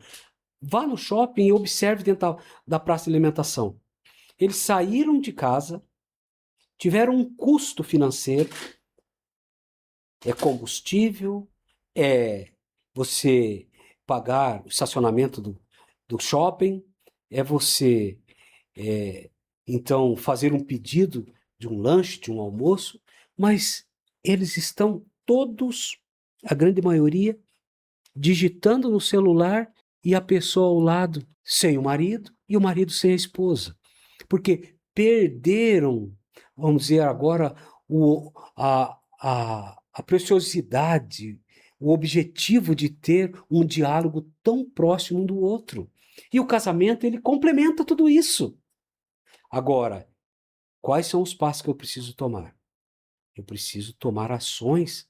Vá no shopping e observe dentro da praça de alimentação. Eles saíram de casa, tiveram um custo financeiro, é combustível, é você pagar o estacionamento do shopping, é você, é, então, fazer um pedido de um lanche, de um almoço, mas eles estão todos, a grande maioria, digitando no celular e a pessoa ao lado sem o marido e o marido sem a esposa. Porque perderam, vamos dizer agora, a preciosidade, o objetivo de ter um diálogo tão próximo um do outro. E o casamento, ele complementa tudo isso. Agora, quais são os passos que eu preciso tomar? Eu preciso tomar ações,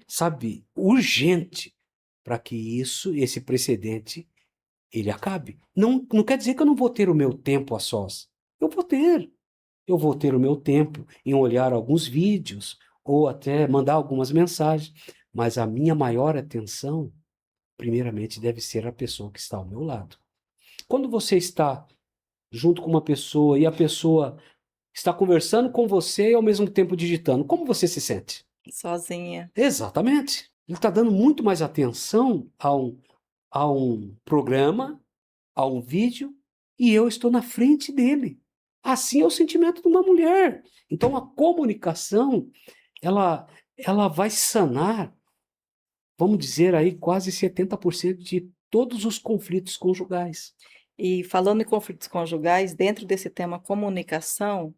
sabe, urgente, para que esse precedente, ele acabe. Não quer dizer que eu não vou ter o meu tempo a sós. Eu vou ter. Eu vou ter o meu tempo em olhar alguns vídeos ou até mandar algumas mensagens, mas a minha maior atenção, primeiramente, deve ser a pessoa que está ao meu lado. Quando você está junto com uma pessoa e a pessoa está conversando com você e ao mesmo tempo digitando, como você se sente? Sozinha. Exatamente. Ele está dando muito mais atenção a um programa, a um vídeo, e eu estou na frente dele. Assim é o sentimento de uma mulher. Então a comunicação, ela vai sanar, vamos dizer aí, quase 70% de todos os conflitos conjugais. E falando em conflitos conjugais, dentro desse tema comunicação,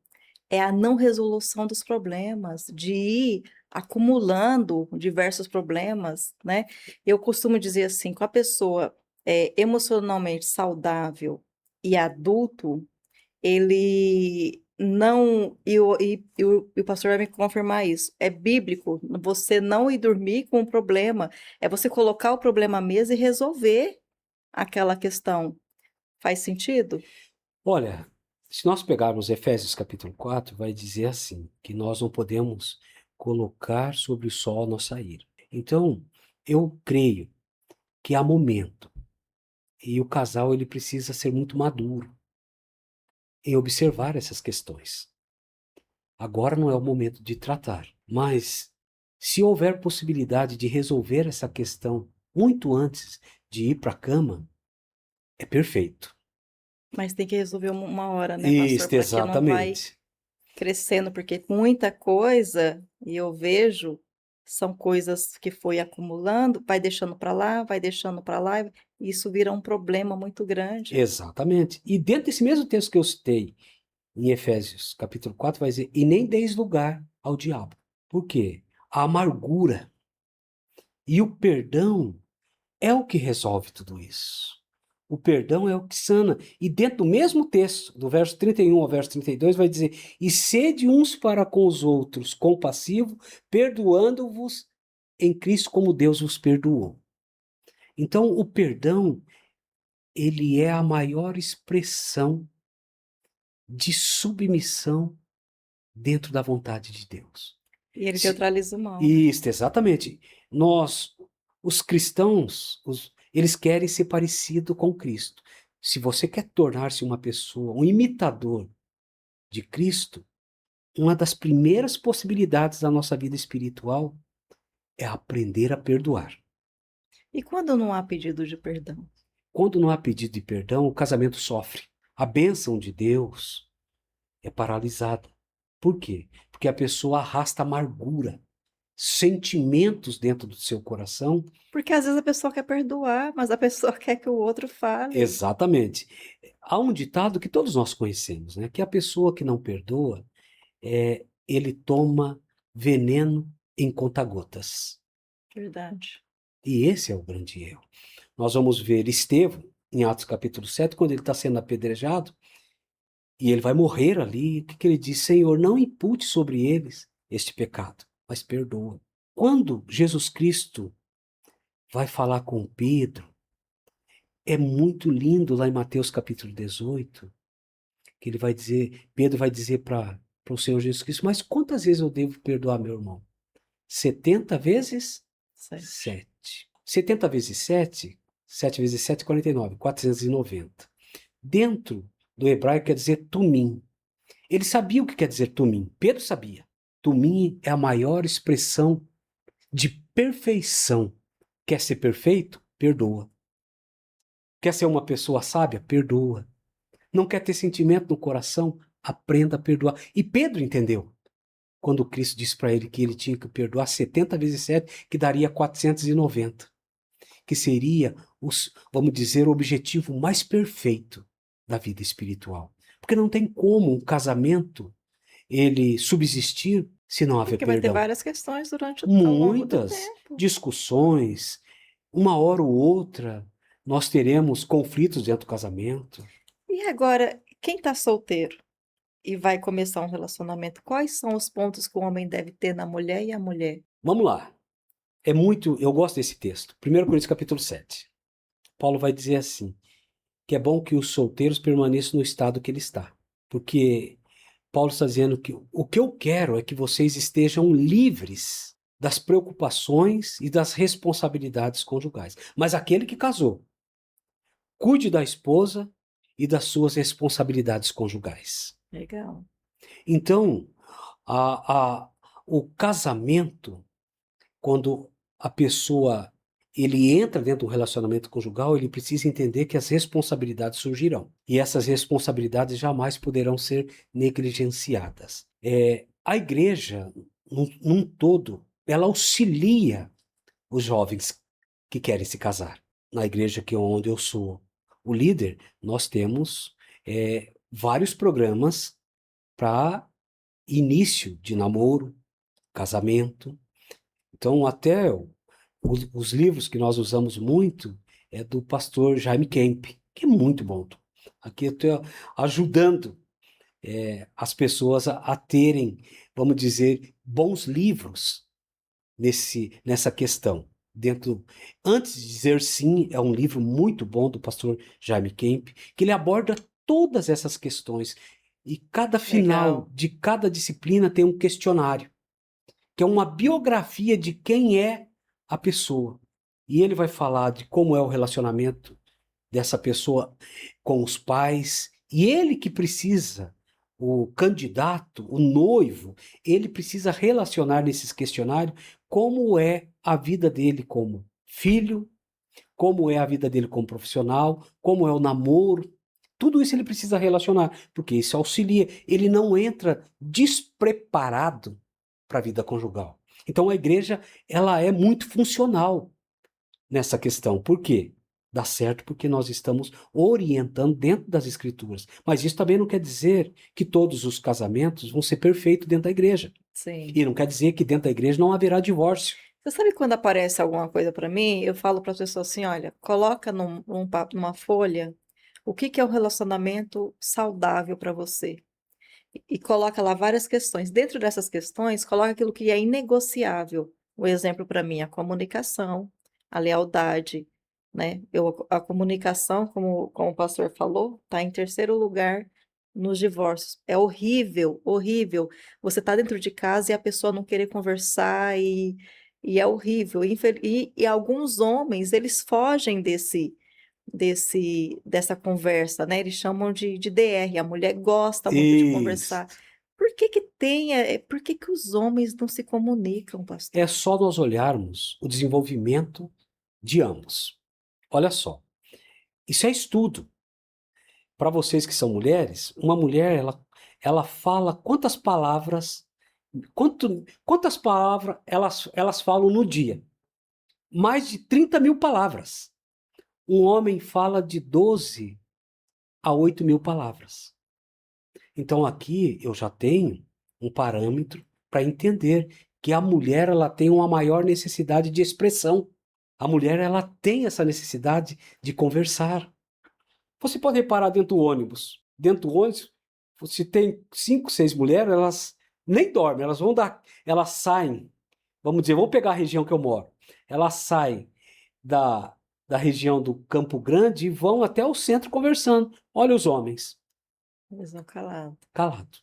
é a não resolução dos problemas, de ir acumulando diversos problemas, né? Eu costumo dizer assim, com a pessoa emocionalmente saudável e adulto, ele não, e o pastor vai me confirmar isso, é bíblico, você não ir dormir com o problema, é você colocar o problema à mesa e resolver aquela questão. Faz sentido? Olha, se nós pegarmos Efésios capítulo 4, vai dizer assim, que nós não podemos colocar sobre o sol a nossa ira. Então, eu creio que há momento, e o casal ele precisa ser muito maduro. em observar essas questões. Agora não é o momento de tratar, mas se houver possibilidade de resolver essa questão muito antes de ir para a cama, é perfeito. Mas tem que resolver uma hora, né, pastor? Isso, Porque não vai exatamente. crescendo, porque muita coisa, e eu vejo, são coisas que foi acumulando, vai deixando para lá, vai deixando para lá, e isso vira um problema muito grande. Exatamente. E dentro desse mesmo texto que eu citei, em Efésios, capítulo 4, vai dizer: e nem deis lugar ao diabo. Por quê? A amargura e o perdão é o que resolve tudo isso. O perdão é o que sana. E dentro do mesmo texto, do verso 31 ao verso 32, vai dizer: e sede uns para com os outros compassivo, perdoando-vos em Cristo como Deus vos perdoou. Então, o perdão, ele é a maior expressão de submissão dentro da vontade de Deus. E ele Se, neutraliza o mal, né? Isso, exatamente. Nós, os cristãos, eles querem ser parecido com Cristo. Se você quer tornar-se uma pessoa, um imitador de Cristo, uma das primeiras possibilidades da nossa vida espiritual é aprender a perdoar. E quando não há pedido de perdão? Quando não há pedido de perdão, o casamento sofre. A bênção de Deus é paralisada. Por quê? Porque a pessoa arrasta amargura, sentimentos dentro do seu coração. Porque às vezes a pessoa quer perdoar, mas a pessoa quer que o outro fale. Exatamente. Há um ditado que todos nós conhecemos, né? Que a pessoa que não perdoa, ele toma veneno em conta-gotas. Verdade. E esse é o grande erro. Nós vamos ver Estevão, em Atos capítulo 7, quando ele está sendo apedrejado, e ele vai morrer ali. O que ele diz? Senhor, não impute sobre eles este pecado, mas perdoa. Quando Jesus Cristo vai falar com Pedro, é muito lindo lá em Mateus capítulo 18, que ele vai dizer, Pedro vai dizer para o Senhor Jesus Cristo: mas quantas vezes eu devo perdoar meu irmão? 70 vezes 7. 7. 70 vezes 7, 7 vezes 7, 49, 490. Dentro do hebraico quer dizer tumim. Ele sabia o que quer dizer tumim. Pedro sabia. Tumim é a maior expressão de perfeição. Quer ser perfeito? Perdoa. Quer ser uma pessoa sábia? Perdoa. Não quer ter sentimento no coração? Aprenda a perdoar. E Pedro entendeu. Quando Cristo disse para ele que ele tinha que perdoar 70 vezes 7, que daria 490. Que seria, vamos dizer, o objetivo mais perfeito da vida espiritual. Porque não tem como um casamento ele subsistir se não haver Porque vai ter perdão. várias questões ao longo do Muitas tempo. discussões, uma hora ou outra, nós teremos conflitos dentro do casamento. E agora, quem está solteiro e vai começar um relacionamento, quais são os pontos que o homem deve ter na mulher e a mulher? Vamos lá. Eu gosto desse texto. 1 Coríntios capítulo 7. Paulo vai dizer assim, que é bom que os solteiros permaneçam no estado que ele está. Porque Paulo está dizendo que o que eu quero é que vocês estejam livres das preocupações e das responsabilidades conjugais. Mas aquele que casou, cuide da esposa e das suas responsabilidades conjugais. Legal. Então, o casamento, quando a pessoa ele entra dentro do relacionamento conjugal, ele precisa entender que as responsabilidades surgirão. E essas responsabilidades jamais poderão ser negligenciadas. A igreja, num todo, ela auxilia os jovens que querem se casar. Na igreja onde eu sou o líder, nós temos vários programas para início de namoro, casamento. Então, até os livros que nós usamos muito é do pastor Jaime Kemp, que é muito bom. Aqui eu estou ajudando as pessoas a terem, vamos dizer, bons livros nessa questão. Antes de dizer sim, é um livro muito bom do pastor Jaime Kemp, que ele aborda todas essas questões. E cada final Legal. de cada disciplina tem um questionário, que é uma biografia de quem é a pessoa. E ele vai falar de como é o relacionamento dessa pessoa com os pais E ele que precisa, o candidato, o noivo, ele precisa relacionar nesses questionários como é a vida dele como filho, como é a vida dele como profissional, como é o namoro. Tudo isso ele precisa relacionar, porque isso auxilia. Ele não entra despreparado para a vida conjugal. Então a igreja, ela é muito funcional nessa questão. Por quê? Dá certo porque nós estamos orientando dentro das escrituras. Mas isso também não quer dizer que todos os casamentos vão ser perfeitos dentro da igreja. Sim. E não quer dizer que dentro da igreja não haverá divórcio. Você sabe quando aparece alguma coisa para mim, eu falo para as pessoas assim, olha, coloca numa folha o que que é um relacionamento saudável para você. E coloca lá várias questões. Dentro dessas questões, coloca aquilo que é inegociável. O exemplo para mim é a comunicação, a lealdade, né? A comunicação, como o pastor falou, está em terceiro lugar nos divórcios. É horrível, horrível. Você está dentro de casa e a pessoa não querer conversar e é horrível. E alguns homens, eles fogem dessa conversa, né? Eles chamam de DR. A mulher gosta muito de Isso. conversar. Por que que os homens não se comunicam, É pastor? só nós olharmos o desenvolvimento de ambos. Olha só, isso é estudo. Para vocês que são mulheres, uma mulher, ela fala quantas palavras elas falam no dia? Mais de 30.000 palavras. Um homem fala de 12 a 8.000 palavras. Então aqui eu já tenho um parâmetro para entender que a mulher ela tem uma maior necessidade de expressão. A mulher ela tem essa necessidade de conversar. Você pode reparar dentro do ônibus. Dentro do ônibus, se tem 5, 6 mulheres, elas nem dormem, elas saem. Vamos dizer, vamos pegar a região que eu moro. Elas saem da, da região do Campo Grande e vão até o centro conversando. Olha os homens, Eles não calados. calado.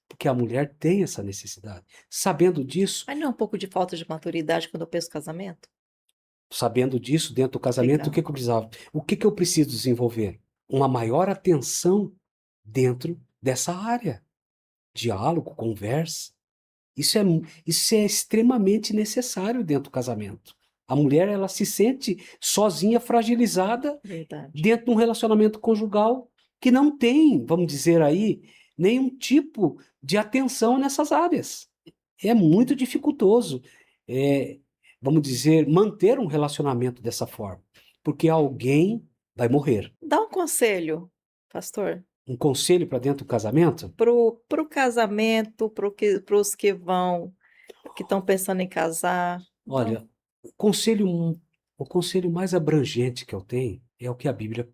Porque a mulher tem essa necessidade. Sabendo disso, Mas não é um pouco de falta de maturidade quando eu penso casamento? dentro do casamento, Legal. o que que eu preciso desenvolver? Uma maior atenção dentro dessa área. Diálogo, conversa. Isso é, isso é extremamente necessário dentro do casamento. A mulher, ela se sente sozinha, fragilizada, Verdade. dentro de um relacionamento conjugal que não tem, vamos dizer aí, nenhum tipo de atenção nessas áreas. É muito dificultoso, é, vamos dizer, manter um relacionamento dessa forma, porque alguém vai morrer. Dá um conselho, pastor, Um conselho para dentro do casamento? pro casamento, pros que estão pensando em casar. Então, Olha, o conselho mais abrangente que eu tenho é o que a Bíblia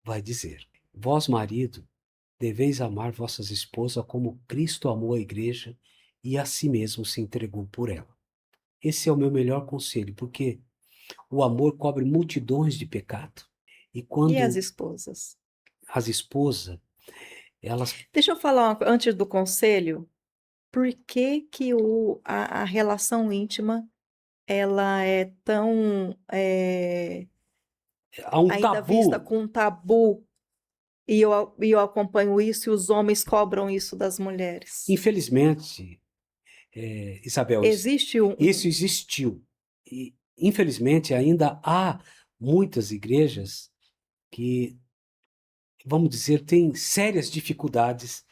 vai dizer. Vós, marido, deveis amar vossas esposas como Cristo amou a igreja e a si mesmo se entregou por ela. Esse é o meu melhor conselho, porque o amor cobre multidões de pecado. E e as quando esposas? as esposas, elas, Deixa eu falar antes do conselho, por que que a relação íntima ela é tão há um ainda vista tabu. com um tabu e eu acompanho isso e os homens cobram isso das mulheres? Infelizmente, Isabel, Existe isso existiu. E, infelizmente, ainda há muitas igrejas que, vamos dizer, têm sérias dificuldades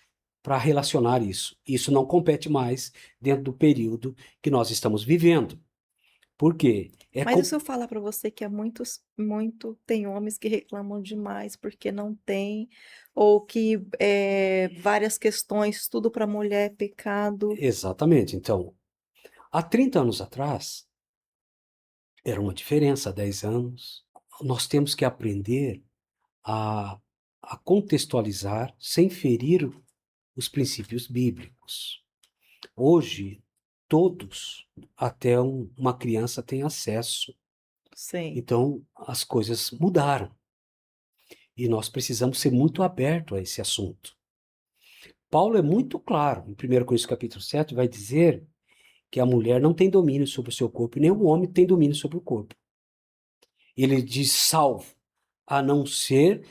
para relacionar isso. Isso não compete mais dentro do período que nós estamos vivendo. Por quê? Mas e se eu falar para você que tem homens que reclamam demais porque não tem, ou que várias questões, tudo para mulher é pecado. Exatamente. Então, há 30 anos atrás, era uma diferença, há 10 anos. Nós temos que aprender a, a contextualizar sem ferir os princípios bíblicos. Hoje, todos, até uma criança, têm acesso. Sim, Então, as coisas mudaram. E nós precisamos ser muito abertos a esse assunto. Paulo é muito claro, em 1 Coríntios capítulo 7, vai dizer que a mulher não tem domínio sobre o seu corpo, nem o homem tem domínio sobre o corpo. Ele diz salvo, a não ser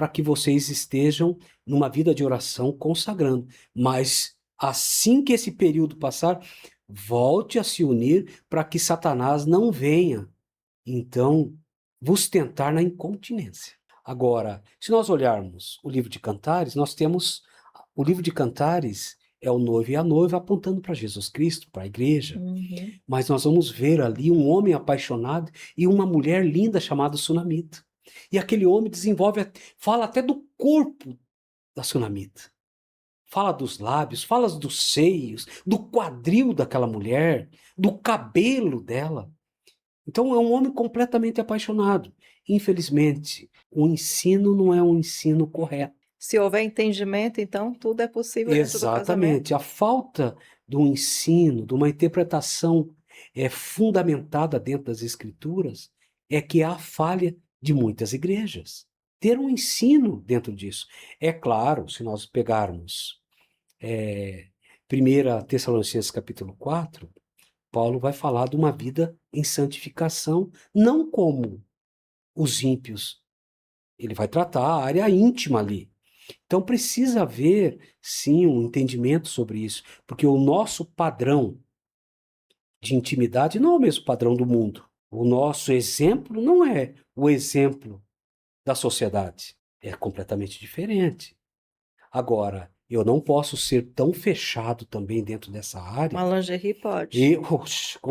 para que vocês estejam numa vida de oração consagrando. Mas assim que esse período passar, volte a se unir para que Satanás não venha, então, vos tentar na incontinência. Agora, se nós olharmos o livro de Cantares, nós temos o livro de Cantares é o noivo e a noiva apontando para Jesus Cristo, para a igreja. Uhum. Mas nós vamos ver ali um homem apaixonado e uma mulher linda chamada Sunamita. E aquele homem fala até do corpo da Sunamita. Fala dos lábios, fala dos seios, do quadril daquela mulher, do cabelo dela. Então é um homem completamente apaixonado. Infelizmente, o ensino não é um ensino correto. Se houver entendimento, então tudo é possível dentro do casamento. Exatamente. A falta do ensino, de uma interpretação fundamentada dentro das Escrituras, é que há falha de muitas igrejas. Ter um ensino dentro disso. É claro, se nós pegarmos 1 Tessalonicenses capítulo 4, Paulo vai falar de uma vida em santificação, não como os ímpios. Ele vai tratar a área íntima ali. Então precisa haver, sim, um entendimento sobre isso, porque o nosso padrão de intimidade não é o mesmo padrão do mundo. O nosso exemplo não é o exemplo da sociedade. É completamente diferente. Agora, eu não posso ser tão fechado também dentro dessa área. Uma lingerie pode. Com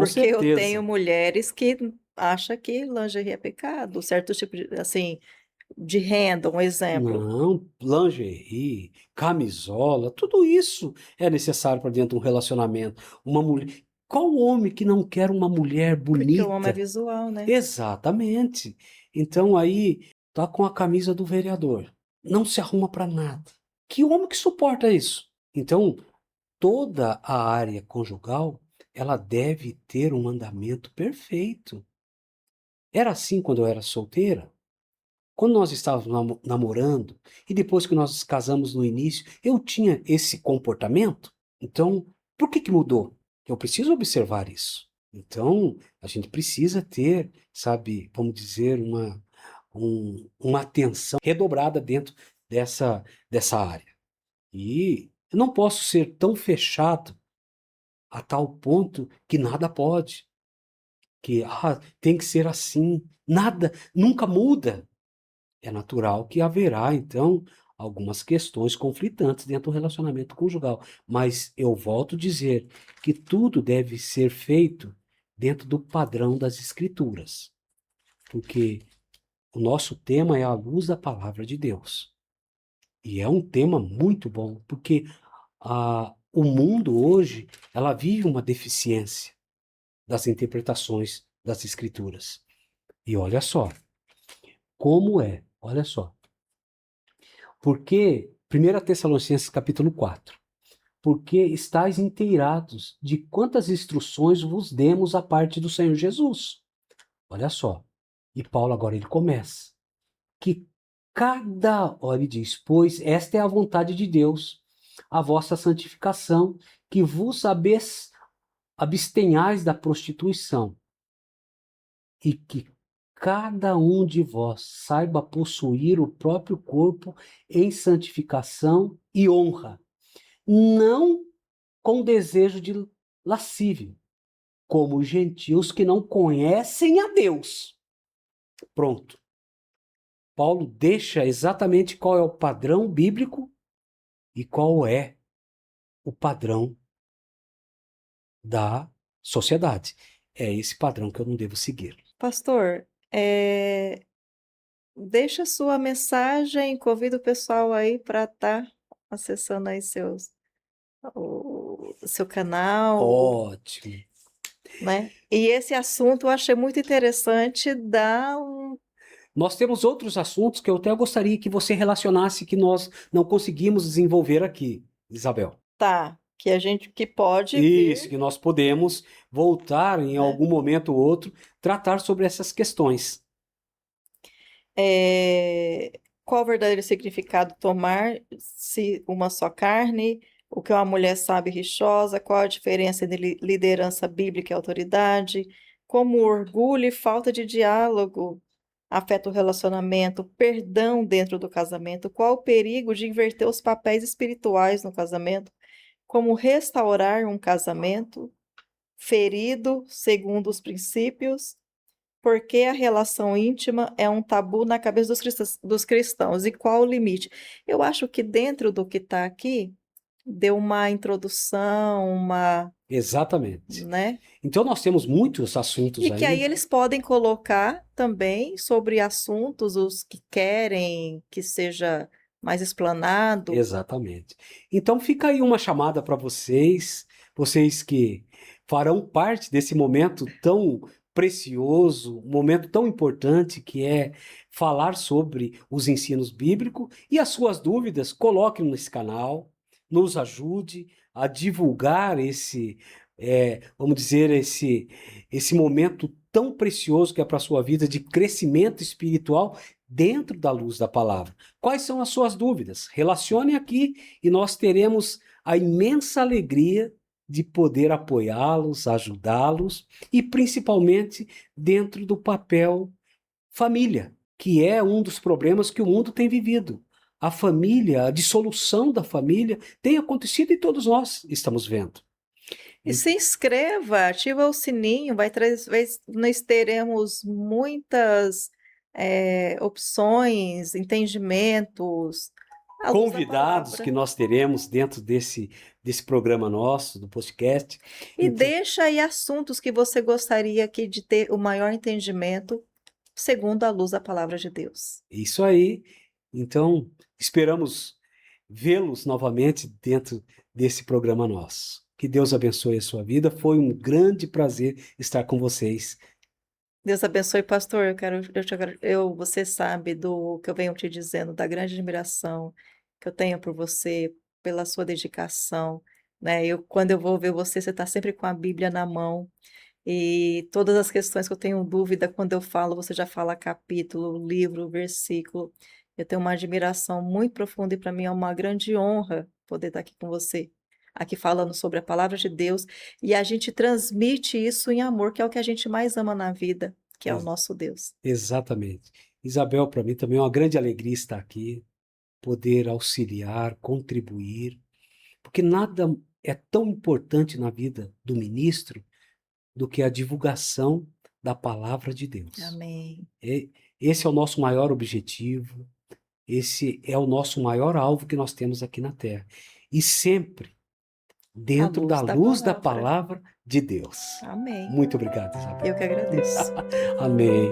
Porque eu certeza. tenho mulheres que acham que lingerie é pecado, certo tipo de, assim, de renda, um exemplo. Não, lingerie, camisola, tudo isso é necessário para dentro de um relacionamento. Uma mulher, qual homem que não quer uma mulher Porque o homem é bonita? visual, né? Exatamente. Então aí tá com a camisa do vereador, não se arruma para nada. Que homem que suporta isso? Então, toda a área conjugal, ela deve ter um andamento perfeito. Era assim quando eu era solteira. Quando nós estávamos namorando e depois que nós nos casamos no início, eu tinha esse comportamento. Então, por que mudou? Eu preciso observar isso. Então, a gente precisa ter, sabe, vamos dizer, uma atenção redobrada dentro dessa área. E eu não posso ser tão fechado a tal ponto que nada pode, que tem que ser assim, nada, nunca muda. É natural que haverá, então, algumas questões conflitantes dentro do relacionamento conjugal. Mas eu volto a dizer que tudo deve ser feito dentro do padrão das Escrituras. Porque o nosso tema é a luz da palavra de Deus. E é um tema muito bom, porque o mundo hoje, ela vive uma deficiência das interpretações das Escrituras. E olha só, como é, olha só. Porque, 1 Tessalonicenses capítulo 4, porque estáis inteirados de quantas instruções vos demos a parte do Senhor Jesus. Olha só. E Paulo agora ele começa. Que olha, ele diz, pois esta é a vontade de Deus, a vossa santificação, que vos abstenhais da prostituição, e que cada um de vós saiba possuir o próprio corpo em santificação e honra, não com desejo de lascívio, como os gentios que não conhecem a Deus. Pronto. Paulo deixa exatamente qual é o padrão bíblico e qual é o padrão da sociedade. É esse padrão que eu não devo seguir. Pastor, deixa sua mensagem, convida o pessoal aí para estar acessando aí o seu canal, Ótimo. né? E esse assunto eu achei muito interessante, Nós temos outros assuntos que eu até gostaria que você relacionasse que nós não conseguimos desenvolver aqui, Isabel. tá, que a gente que pode Isso, vir, que nós podemos voltar em né? algum momento ou outro, tratar sobre essas questões. Qual o verdadeiro significado tomar-se uma só carne? O que uma mulher sábia e rixosa? Qual a diferença entre liderança bíblica e autoridade? Como orgulho e falta de diálogo afeta o relacionamento, perdão dentro do casamento, qual o perigo de inverter os papéis espirituais no casamento, como restaurar um casamento ferido segundo os princípios, porque a relação íntima é um tabu na cabeça dos cristãos, e qual o limite? Eu acho que dentro do que está aqui, deu uma introdução, Exatamente. né? Então nós temos muitos assuntos E que aí aí. eles podem colocar também sobre assuntos, os que querem que seja mais explanado. Exatamente. Então fica aí uma chamada para vocês, vocês que farão parte desse momento tão precioso, um momento tão importante que é falar sobre os ensinos bíblicos e as suas dúvidas, coloque nesse canal, nos ajude a divulgar vamos dizer, esse momento tão precioso que é para a sua vida de crescimento espiritual dentro da luz da palavra. Quais são as suas dúvidas? Relacione aqui e nós teremos a imensa alegria de poder apoiá-los, ajudá-los e principalmente dentro do papel família, que é um dos problemas que o mundo tem vivido. A família, a dissolução da família tem acontecido e todos nós estamos vendo. E se inscreva, ativa o sininho, nós teremos muitas opções, entendimentos, à luz da Convidados que palavra. nós teremos dentro desse programa nosso, do podcast. E Então, deixa aí assuntos que você gostaria aqui de ter o maior entendimento, segundo a luz da palavra de Deus. isso aí. Então, esperamos vê-los novamente dentro desse programa nosso. Que Deus abençoe a sua vida. Foi um grande prazer estar com vocês. Deus abençoe, pastor. Você sabe do que eu venho te dizendo, da grande admiração que eu tenho por você, pela sua dedicação, né? Quando eu vou ver você, você está sempre com a Bíblia na mão. E todas as questões que eu tenho dúvida, quando eu falo, você já fala capítulo, livro, versículo. Eu tenho uma admiração muito profunda e para mim é uma grande honra poder estar aqui com você, aqui falando sobre a palavra de Deus. E a gente transmite isso em amor, que é o que a gente mais ama na vida, que é o Ex- nosso Deus. Exatamente. Isabel, para mim também é uma grande alegria estar aqui, poder auxiliar, contribuir, porque nada é tão importante na vida do ministro do que a divulgação da palavra de Deus. Amém. Esse é o nosso maior objetivo, esse é o nosso maior alvo que nós temos aqui na Terra. E sempre A dentro da luz da luz da palavra. palavra de Deus. Amém. Muito obrigado, Isabel. Eu que agradeço. Amém.